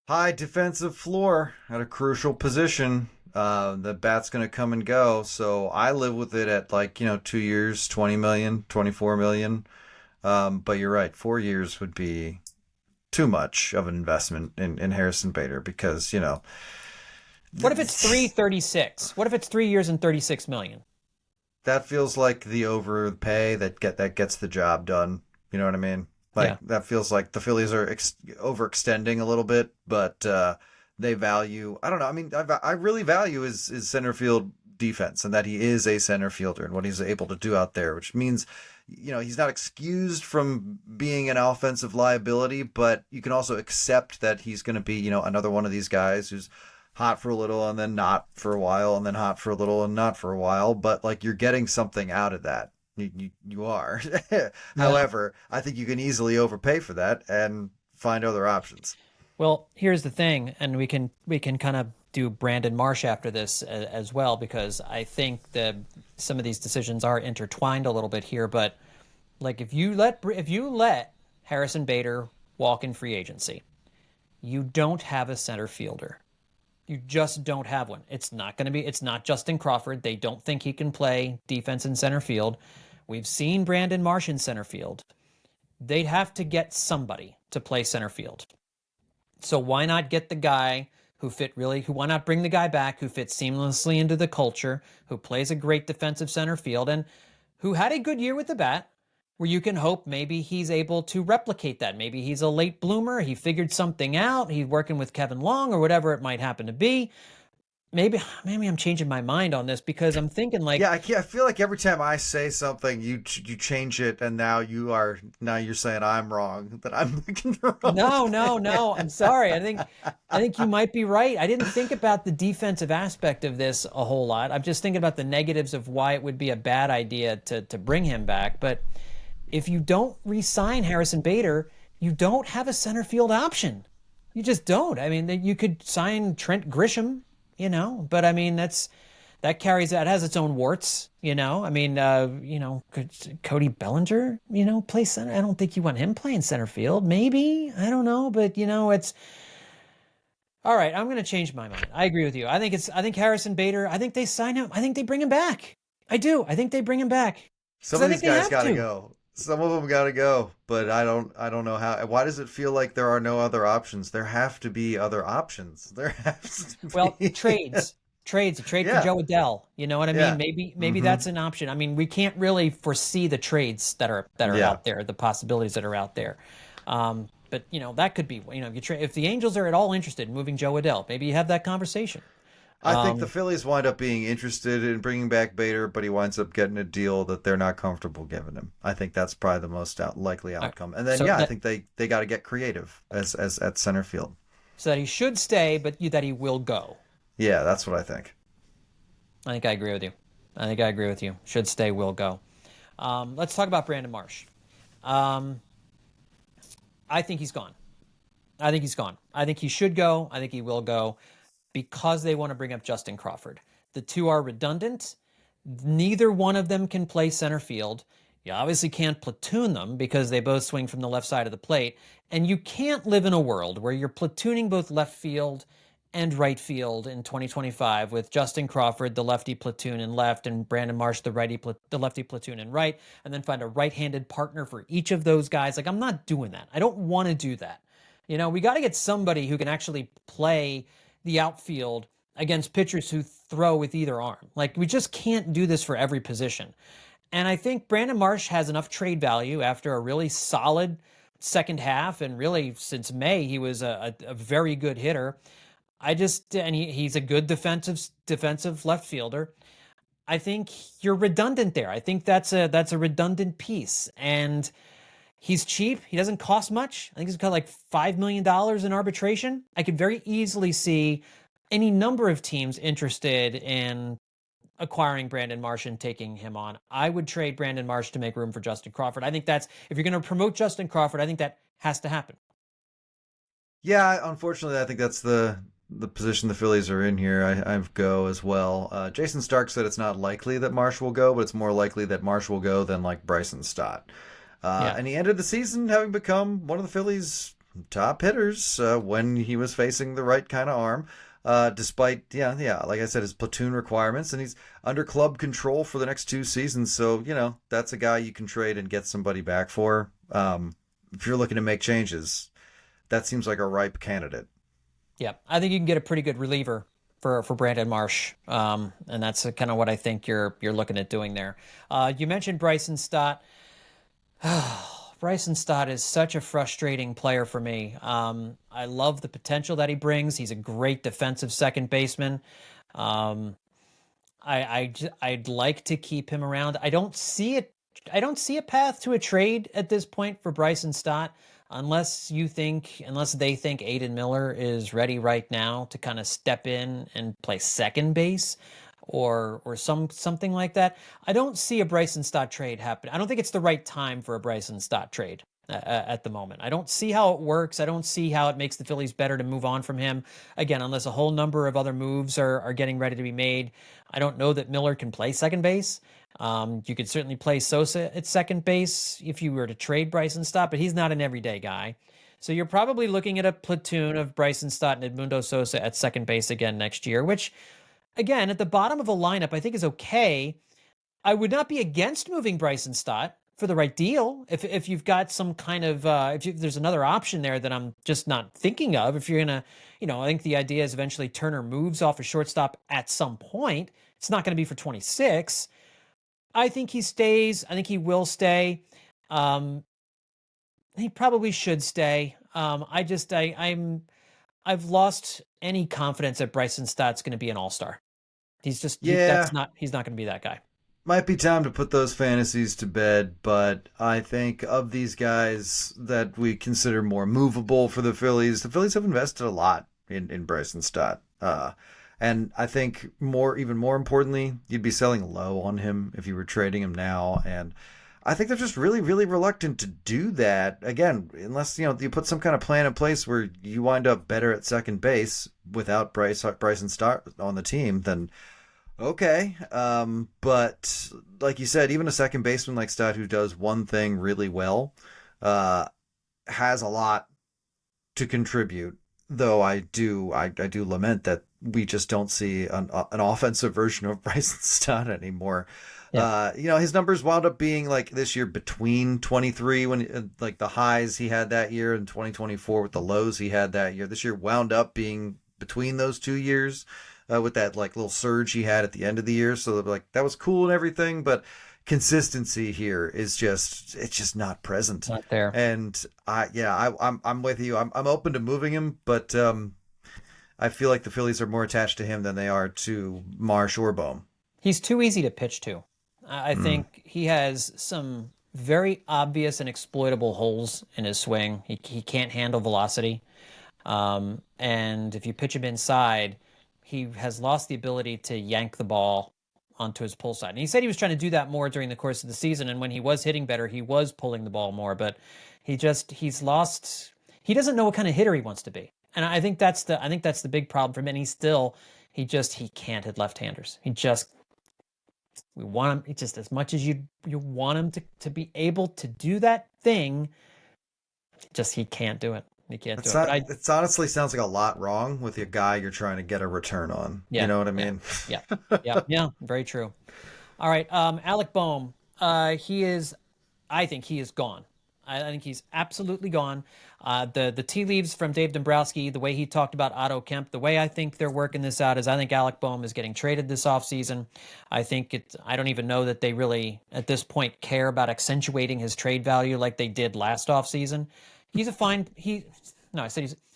High defensive floor at a crucial position. The bat's going to come and go. So I live with it at like, 2 years, 20 million, 24 million. But you're right. 4 years would be too much of an investment in Harrison Bader because, What if it's 336? What if it's 3 years and 36 million? that feels like the overpay that gets the job done. You know what I mean? Like Yeah. that feels like the Phillies are overextending a little bit, but they value. I don't know. I mean, I really value his center field defense and that he is a center fielder and what he's able to do out there, which means he's not excused from being an offensive liability, but you can also accept that he's going to be another one of these guys who's hot for a little and then not for a while and then hot for a little and not for a while, but like you're getting something out of that. You are. Yeah. However, I think you can easily overpay for that and find other options. Well, here's the thing, and we can kind of do Brandon Marsh after this as well because I think that some of these decisions are intertwined a little bit here. But like if you let Harrison Bader walk in free agency, you don't have a center fielder. You just don't have one. It's not Justin Crawford. They don't think he can play defense in center field. We've seen Brandon Marsh in center field. They'd have to get somebody to play center field. So why not get the guy why not bring the guy back who fits seamlessly into the culture, who plays a great defensive center field, and who had a good year with the bat, where you can hope maybe he's able to replicate that. Maybe he's a late bloomer. He figured something out. He's working with Kevin Long or whatever it might happen to be. Maybe I'm changing my mind on this because I'm thinking like, Yeah, I feel like every time I say something, you change it, and now you're saying I'm wrong, that I'm thinking the wrong no. I'm sorry. I think you might be right. I didn't think about the defensive aspect of this a whole lot. I'm just thinking about the negatives of why it would be a bad idea to bring him back. But if you don't re-sign Harrison Bader, you don't have a center field option. You just don't. I mean, you could sign Trent Grisham, but I mean that has its own warts. I mean, could Cody Bellinger, play center? I don't think you want him playing center field. Maybe, I don't know, but it's all right. I'm going to change my mind. I agree with you. I think Harrison Bader. I think they sign him. I think they bring him back. I do. I think they bring him back. Some 'Cause I of these think they guys have got to to. go. Some of them got to go, but I don't know how. Why does it feel like there are no other options? There have to be other options. There has to Well, be. trades, a trade for Yeah, Joe Adele. You know what I mean? yeah. Maybe Mm-hmm. that's an option. I mean, we can't really foresee the trades that are Yeah. out there, the possibilities that are out there. But that could be. If the Angels are at all interested in moving Joe Adele, maybe you have that conversation. I think the Um, Phillies wind up being interested in bringing back Bader, but he winds up getting a deal that they're not comfortable giving him. I think that's probably the most likely all right. outcome. And then, so yeah, I that think they got to get creative as at center field. so that he should stay, but that he will go. Yeah, that's what I think. I think I agree with you. I think I agree with you. Should stay, will go. Let's talk about Brandon Marsh. Um, I think he's gone. I think he's gone. I think he should go. I think he will go because they want to bring up Justin Crawford. The two are redundant. Neither one of them can play center field. You obviously can't platoon them because they both swing from the left side of the plate. And you can't live in a world where you're platooning both left field and right field in 2025 with Justin Crawford, the lefty platoon in left, and Brandon Marsh, the lefty platoon in right, and then find a right-handed partner for each of those guys. Like, I'm not doing that. I don't want to do that. We got to get somebody who can actually play the outfield against pitchers who throw with either arm. Like, we just can't do this for every position. And I think Brandon Marsh has enough trade value after a really solid second half. And really, since May, he was a very good hitter. and he's a good defensive left fielder. I think you're redundant there. I think that's a redundant piece, and he's cheap. He doesn't cost much. I think he's got like $5 million in arbitration. I could very easily see any number of teams interested in acquiring Brandon Marsh and taking him on. I would trade Brandon Marsh to make room for Justin Crawford. I think that's, if you're going to promote Justin Crawford, I think that has to happen. Yeah, unfortunately, I think that's the position the Phillies are in here. I go as well. Jason Stark said it's not likely that Marsh will go, but it's more likely that Marsh will go than like Bryson Stott. And he ended the season having become one of the Phillies' top hitters when he was facing the right kind of arm. Despite, like I said, his platoon requirements, and he's under club control for the next 2 seasons. So, that's a guy you can trade and get somebody back for. If you're looking to make changes, that seems like a ripe candidate. Yeah, I think you can get a pretty good reliever for Brandon Marsh, and that's kind of what I think you're looking at doing there. You mentioned Bryson Stott. Bryson Stott is such a frustrating player for me. I love the potential that he brings. He's a great defensive second baseman. I'd like to keep him around. I don't see a path to a trade at this point for Bryson Stott, unless they think Aiden Miller is ready right now to kind of step in and play second base or something like that. I don't see a Bryson Stott trade happen. I don't think it's the right time for a Bryson Stott trade at the moment. I don't see how it works. I don't see how it makes the Phillies better to move on from him. Again, unless a whole number of other moves are getting ready to be made. I don't know that Miller can play second base. You could certainly play Sosa at second base if you were to trade Bryson Stott, but he's not an everyday guy. So you're probably looking at a platoon of Bryson Stott and Edmundo Sosa at second base again next year, which, again, at the bottom of a lineup, I think is okay. I would not be against moving Bryson Stott for the right deal. If you've got some kind of, there's another option there that I'm just not thinking of. If you're going to, I think the idea is eventually Turner moves off a shortstop at some point. It's not going to be for 26. I think he stays. I think he will stay. He probably should stay. I've lost any confidence that Bryson Stott's going to be an all-star. He's not going to be that guy. Might be time to put those fantasies to bed, but I think of these guys that we consider more movable for the Phillies have invested a lot in Bryson Stott. And I think even more importantly, you'd be selling low on him if you were trading him now. And I think they're just really, really reluctant to do that. Again, unless, you put some kind of plan in place where you wind up better at second base without Bryson Stott on the team, then okay. But like you said, even a second baseman like Stott who does one thing really well has a lot to contribute. Though I do lament that we just don't see an offensive version of Bryson Stott anymore. Yeah. His numbers wound up being like this year between 23 when like the highs he had that year and 2024 with the lows he had that year. This year wound up being between those 2 years with that like little surge he had at the end of the year. So like that was cool and everything, but consistency here is just not present. Not there. And I'm with you. I'm open to moving him, but I feel like the Phillies are more attached to him than they are to Marsh or Bohm. He's too easy to pitch to. I think he has some very obvious and exploitable holes in his swing. He can't handle velocity. And if you pitch him inside, he has lost the ability to yank the ball onto his pull side. And he said he was trying to do that more during the course of the season. And when he was hitting better, he was pulling the ball more. But he's lost. He doesn't know what kind of hitter he wants to be. And I think that's the big problem for him. And he can't hit left-handers. We want him just as much as you want him to be able to do that thing. He can't do it. He can't do it. It honestly sounds like a lot wrong with a guy you're trying to get a return on. Yeah, you know what I mean? Yeah. Very true. All right. Alec Bohm. I think he is gone. I think he's absolutely gone. The tea leaves from Dave Dombrowski, the way he talked about Otto Kemp, the way I think they're working this out is I think Alec Bohm is getting traded this offseason. I don't even know that they really, at this point, care about accentuating his trade value like they did last offseason. He's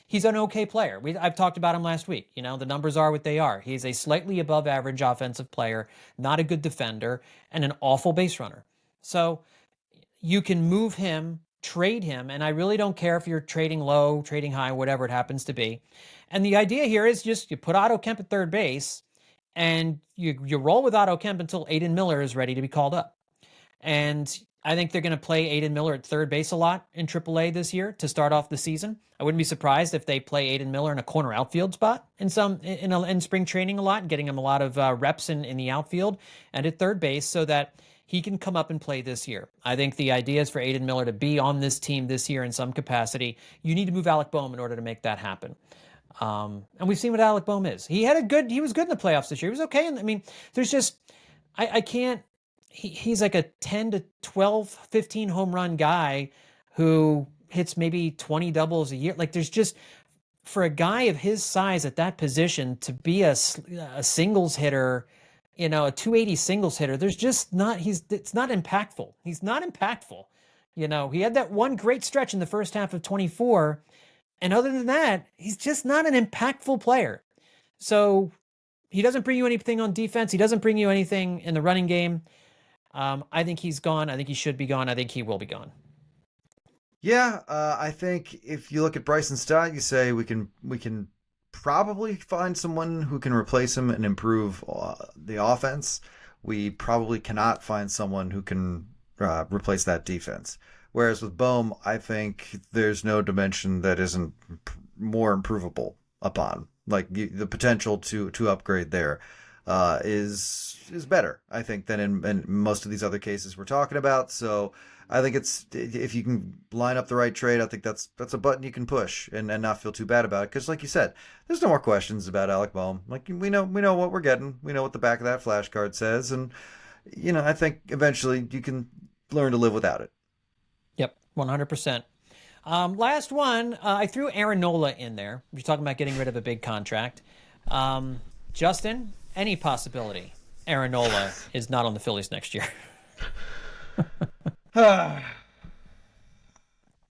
he's an okay player. I've talked about him last week. You know, the numbers are what they are. He's a slightly above average offensive player, not a good defender, and an awful base runner. So you can move him, trade him, and I really don't care if you're trading low, trading high, whatever it happens to be. And the idea here is just you put Otto Kemp at third base, and you roll with Otto Kemp until Aiden Miller is ready to be called up. And I think they're going to play Aiden Miller at third base a lot in AAA this year to start off the season. I wouldn't be surprised if they play Aiden Miller in a corner outfield spot in spring training a lot, and getting him a lot of reps in the outfield and at third base so that he can come up and play this year. I think the idea is for Aiden Miller to be on this team this year in some capacity. You need to move Alec Bohm in order to make that happen. And we've seen what Alec Bohm is. He was good in the playoffs this year. He was okay. And I mean, there's just, I can't, he's like a 10 to 12, 15 home run guy who hits maybe 20 doubles a year. Like there's just, for a guy of his size at that position to be a singles hitter, you know, a 280 singles hitter, there's just not, it's not impactful. He's not impactful. You know, he had that one great stretch in the first half of 24. And other than that, he's just not an impactful player. So he doesn't bring you anything on defense. He doesn't bring you anything in the running game. I think he's gone. I think he should be gone. I think he will be gone. Yeah, I think if you look at Bryce and Stott, you say we can probably find someone who can replace him and improve the offense. We probably cannot find someone who can replace that defense. Whereas with Bohm, I think there's no dimension that isn't more improvable upon. Like the potential to upgrade there is better, I think, than in most of these other cases we're talking about. So I think if you can line up the right trade, I think that's a button you can push and not feel too bad about it. Because like you said, there's no more questions about Alec Bohm. Like we know what we're getting. We know what the back of that flashcard says, and you know I think eventually you can learn to live without it. Yep, 100%. Last one, I threw Aaron Nola in there. You're talking about getting rid of a big contract. Justin, any possibility Aaron Nola is not on the Phillies next year?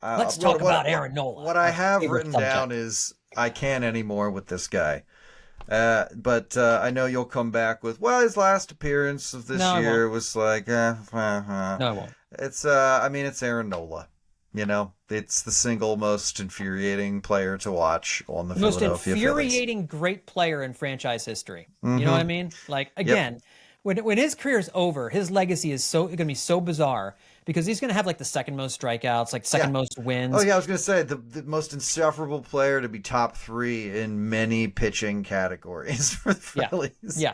Let's talk about Aaron Nola. What I have written down is I can't anymore with this guy. But I know you'll come back with, well, his last appearance of this year was like, No, I won't. It's Aaron Nola. You know, it's the single most infuriating player to watch on the Philadelphia Phillies. Most infuriating great player in franchise history. Mm-hmm. You know what I mean? Like, again, when his career is over, his legacy is going to be so bizarre because he's going to have like the second most strikeouts, like second most wins. Oh, yeah, I was going to say the most insufferable player to be top 3 in many pitching categories for the Phillies. Yeah.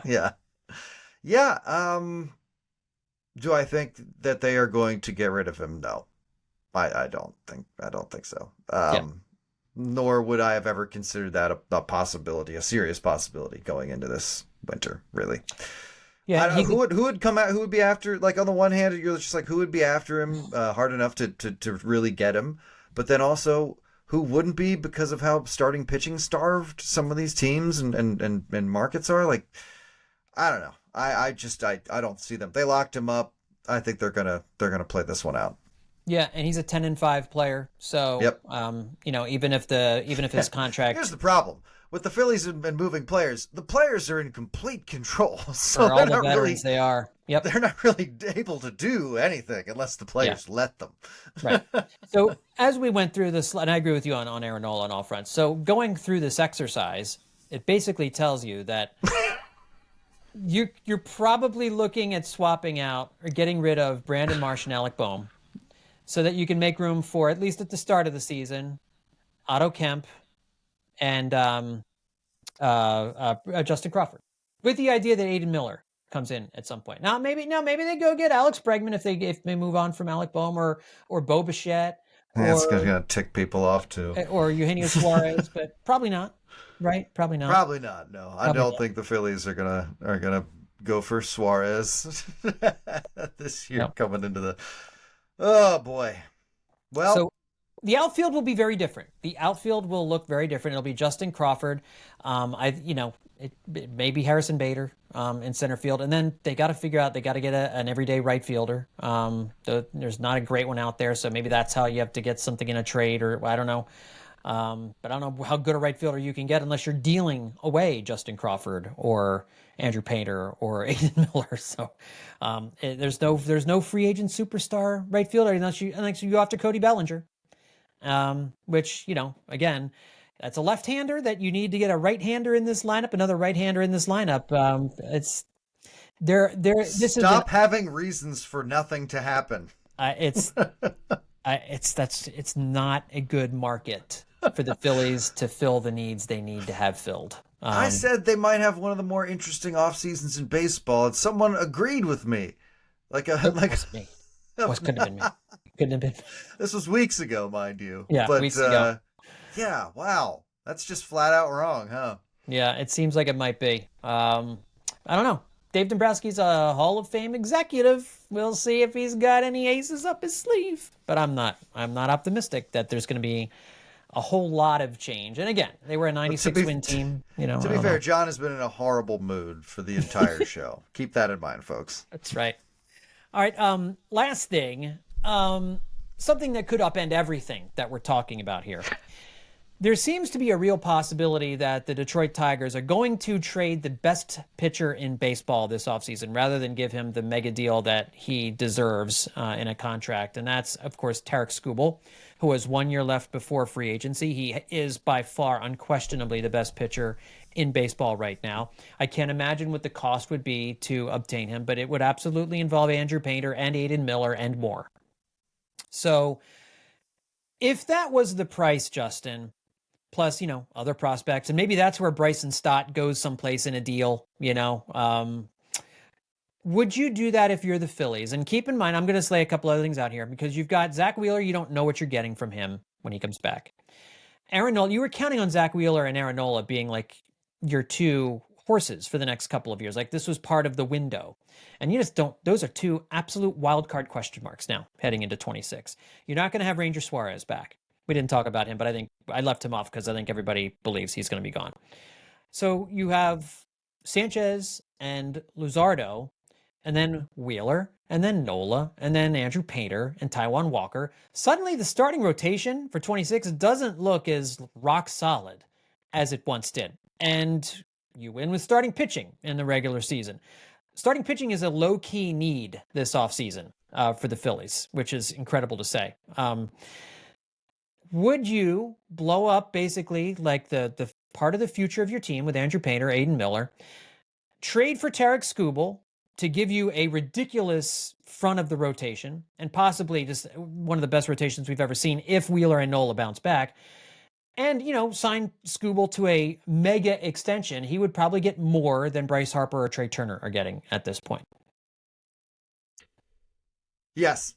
Do I think that they are going to get rid of him? No. I don't think so. Nor would I have ever considered that a possibility, a serious possibility going into this winter, really. Yeah. Who would come out? Who would be after? Like on the one hand, you're just like, who would be after him hard enough to really get him? But then also, who wouldn't be because of how starting pitching starved some of these teams and markets are? Like, I don't know. I don't see them. They locked him up. I think they're gonna play this one out. Yeah, and he's a 10-5 player. So, even if his contract. Here's the problem with the Phillies and moving players. The players are in complete control. So for all the veterans they are. Yep. They're not really able to do anything unless the players let them. Right. So as we went through this, and I agree with you on Aaron Nola on all fronts. So going through this exercise, it basically tells you that you're probably looking at swapping out or getting rid of Brandon Marsh and Alec Bohm, so that you can make room for, at least at the start of the season, Otto Kemp and Justin Crawford, with the idea that Aiden Miller comes in at some point. Now maybe they go get Alex Bregman if they move on from Alec Bohm or Bo Bichette. That's gonna tick people off too. Or Eugenio Suarez, but probably not. Right? Probably not. Probably not. No, I don't think the Phillies are gonna go for Suarez this year coming into the. Oh boy. Well, so the outfield will be very different. The outfield will look very different. It'll be Justin Crawford. It may be Harrison Bader in center field, and then they got to figure out they got to get an everyday right fielder. There's not a great one out there, so maybe that's how you have to get something in a trade, or I don't know. But I don't know how good a right fielder you can get unless you're dealing away Justin Crawford or Andrew Painter or Aiden Miller. So there's no free agent superstar right fielder unless you go after Cody Bellinger, which, again, that's a left-hander that you need to get a right-hander in this lineup, another right-hander in this lineup. It's there. This Stop having reasons for nothing to happen. It's not a good market for the Phillies to fill the needs they need to have filled. I said they might have one of the more interesting off seasons in baseball, and someone agreed with me. Wasn't me. Couldn't have been me. Couldn't have been. This was weeks ago, mind you. Yeah, but, weeks ago. Yeah, wow. That's just flat out wrong, huh? Yeah, it seems like it might be. I don't know. Dave Dombrowski's a Hall of Fame executive. We'll see if he's got any aces up his sleeve. But I'm not optimistic that there's going to be a whole lot of change. And again, they were a 96-win team. To be fair, John has been in a horrible mood for the entire show. Keep that in mind, folks. That's right. All right. Last thing, something that could upend everything that we're talking about here. There seems to be a real possibility that the Detroit Tigers are going to trade the best pitcher in baseball this offseason rather than give him the mega deal that he deserves in a contract. And that's, of course, Tarik Skubal, who has 1 year left before free agency. He is by far unquestionably the best pitcher in baseball right now. I can't imagine what the cost would be to obtain him, but it would absolutely involve Andrew Painter and Aiden Miller and more. So if that was the price, Justin, plus, other prospects, and maybe that's where Bryce and Stott goes someplace in a deal, would you do that if you're the Phillies? And keep in mind, I'm going to lay a couple other things out here because you've got Zach Wheeler. You don't know what you're getting from him when he comes back. Aaron Nola, you were counting on Zach Wheeler and Aaron Nola being like your two horses for the next couple of years. Like this was part of the window. And you just don't, those are two absolute wild card question marks now heading into 26. You're not going to have Ranger Suarez back. We didn't talk about him, but I think I left him off because I think everybody believes he's going to be gone. So you have Sanchez and Luzardo, and then Wheeler, and then Nola, and then Andrew Painter and Taijuan Walker. Suddenly the starting rotation for 26 doesn't look as rock solid as it once did. And you win with starting pitching in the regular season. Starting pitching is a low-key need this offseason for the Phillies, which is incredible to say. Would you blow up basically like the part of the future of your team with Andrew Painter, Aiden Miller, trade for Tarik Skubal to give you a ridiculous front of the rotation and possibly just one of the best rotations we've ever seen if Wheeler and Nola bounce back, and, sign Skubal to a mega extension? He would probably get more than Bryce Harper or Trea Turner are getting at this point. Yes.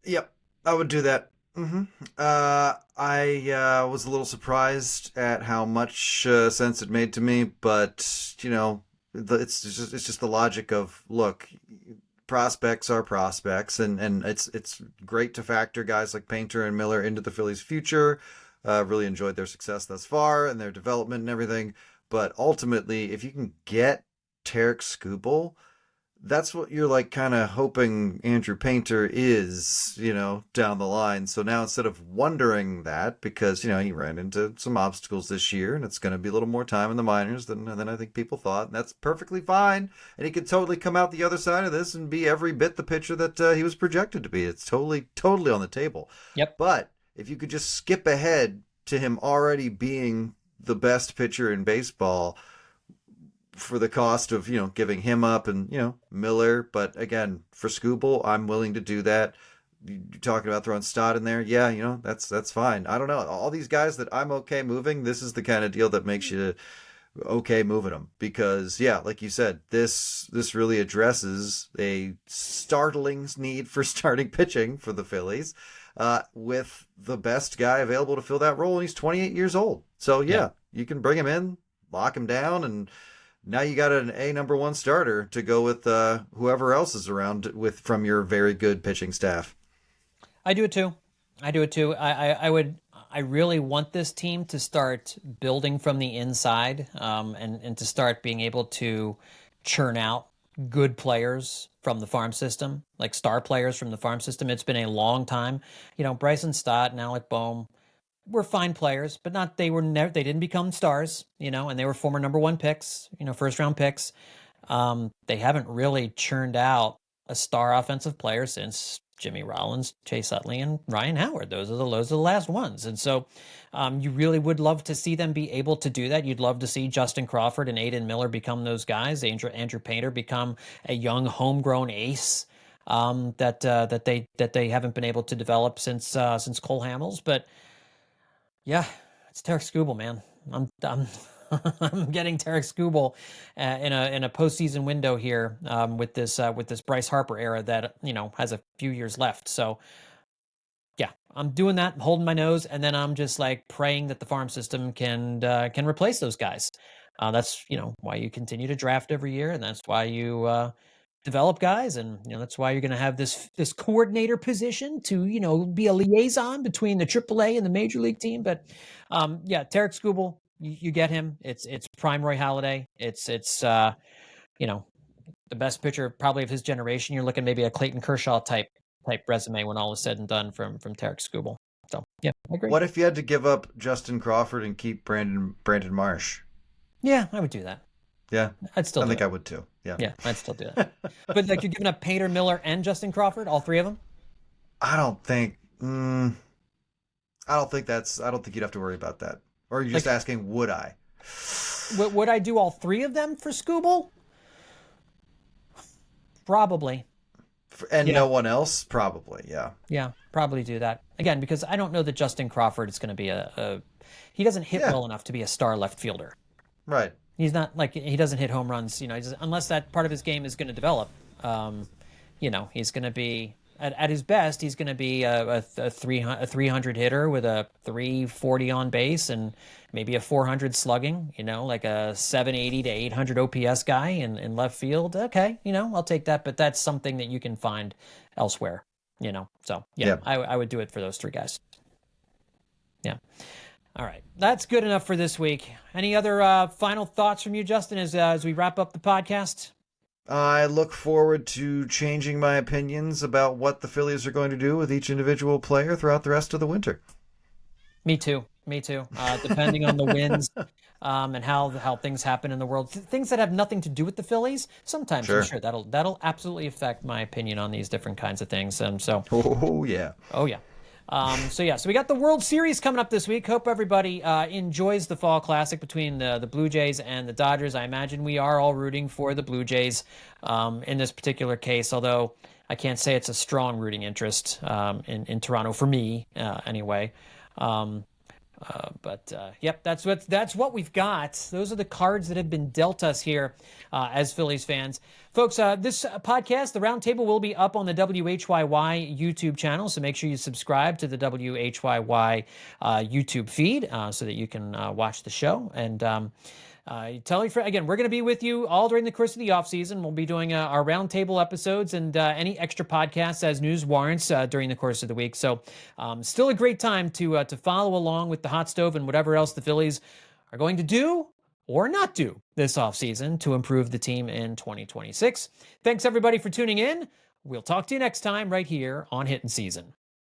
Yep. I would do that. Mm-hmm. I was a little surprised at how much sense it made to me, but it's just the logic of, look, prospects are prospects, and it's great to factor guys like Painter and Miller into the Phillies' future. Really enjoyed their success thus far and their development and everything, but ultimately, if you can get Tarik Skubal, that's what you're like kind of hoping Andrew Painter is, down the line. So now instead of wondering that, because, he ran into some obstacles this year and it's going to be a little more time in the minors than I think people thought. And that's perfectly fine. And he could totally come out the other side of this and be every bit the pitcher that he was projected to be. It's totally on the table. Yep. But if you could just skip ahead to him already being the best pitcher in baseball for the cost of, giving him up and, Miller. But again, for Skubal, I'm willing to do that. You're talking about throwing Stott in there. Yeah, that's fine. I don't know. All these guys that I'm okay moving, this is the kind of deal that makes you okay moving them. Because, yeah, like you said, this really addresses a startling need for starting pitching for the Phillies with the best guy available to fill that role. And he's 28 years old. So, yeah, you can bring him in, lock him down, and now you got an number one starter to go with whoever else is around from your very good pitching staff. I do it too. I really want this team to start building from the inside and to start being able to churn out good players from the farm system, like star players from the farm system. It's been a long time. Bryce and Stott and Alec Bohm, were fine players, but not they didn't become stars, and they were former number one picks, first round picks. They haven't really churned out a star offensive player since Jimmy Rollins, Chase Utley, and Ryan Howard. Those are the last ones. And so you really would love to see them be able to do that. You'd love to see Justin Crawford and Aiden Miller become those guys. Andrew Painter become a young homegrown ace that they haven't been able to develop since Cole Hamels. But yeah, it's Tarik Skubal, man. I'm I'm getting Tarik Skubal in a postseason window here with this Bryce Harper era that has a few years left. So yeah, I'm doing that. I'm holding my nose, and then I'm just like praying that the farm system can replace those guys. That's why you continue to draft every year, and that's why you develop guys, and that's why you're going to have this coordinator position to be a liaison between the AAA and the major league team. But yeah, Tarik Skubal, you get him. It's prime Roy Halladay. It's the best pitcher probably of his generation. You're looking maybe a Clayton Kershaw type resume when all is said and done from Tarik Skubal. So yeah, I agree. What if you had to give up Justin Crawford and keep Brandon Marsh? Yeah, I would do that. Yeah, I'd still. I think I would too. Yeah, I'd still do that. But like you're giving up Painter, Miller, and Justin Crawford, all three of them. I don't think you'd have to worry about that. Or are you just asking, would I? Would I do all three of them for Skubal? Probably. And no one else? Probably, yeah. Yeah, probably do that. Again, because I don't know that Justin Crawford is going to be he doesn't hit well enough to be a star left fielder. Right. He's not he doesn't hit home runs, unless that part of his game is going to develop. He's going to be at his best. He's going to be a 300 hitter with a 340 on base and maybe a 400 slugging. Like a 780 to 800 OPS guy in left field. Okay, I'll take that, but that's something that you can find elsewhere. So yeah. I would do it for those three guys. Yeah. All right, that's good enough for this week. Any other final thoughts from you, Justin, as we wrap up the podcast? I look forward to changing my opinions about what the Phillies are going to do with each individual player throughout the rest of the winter. Me too. Depending on the wins and how things happen in the world, things that have nothing to do with the Phillies. Sometimes, sure, that'll absolutely affect my opinion on these different kinds of things. Oh yeah. So we got the World Series coming up this week. Hope everybody enjoys the Fall Classic between the Blue Jays and the Dodgers. I imagine we are all rooting for the Blue Jays in this particular case, although I can't say it's a strong rooting interest in Toronto for me anyway. Yep, that's what we've got. Those are the cards that have been dealt us here as Phillies fans. Folks, this podcast, The Roundtable, will be up on the WHYY YouTube channel, so make sure you subscribe to the WHYY YouTube feed so that you can watch the show. And tell your friend, again, we're going to be with you all during the course of the offseason. We'll be doing our roundtable episodes and any extra podcasts as news warrants during the course of the week. So still a great time to follow along with the hot stove and whatever else the Phillies are going to do or not do this offseason to improve the team in 2026. Thanks, everybody, for tuning in. We'll talk to you next time right here on Hittin' Season.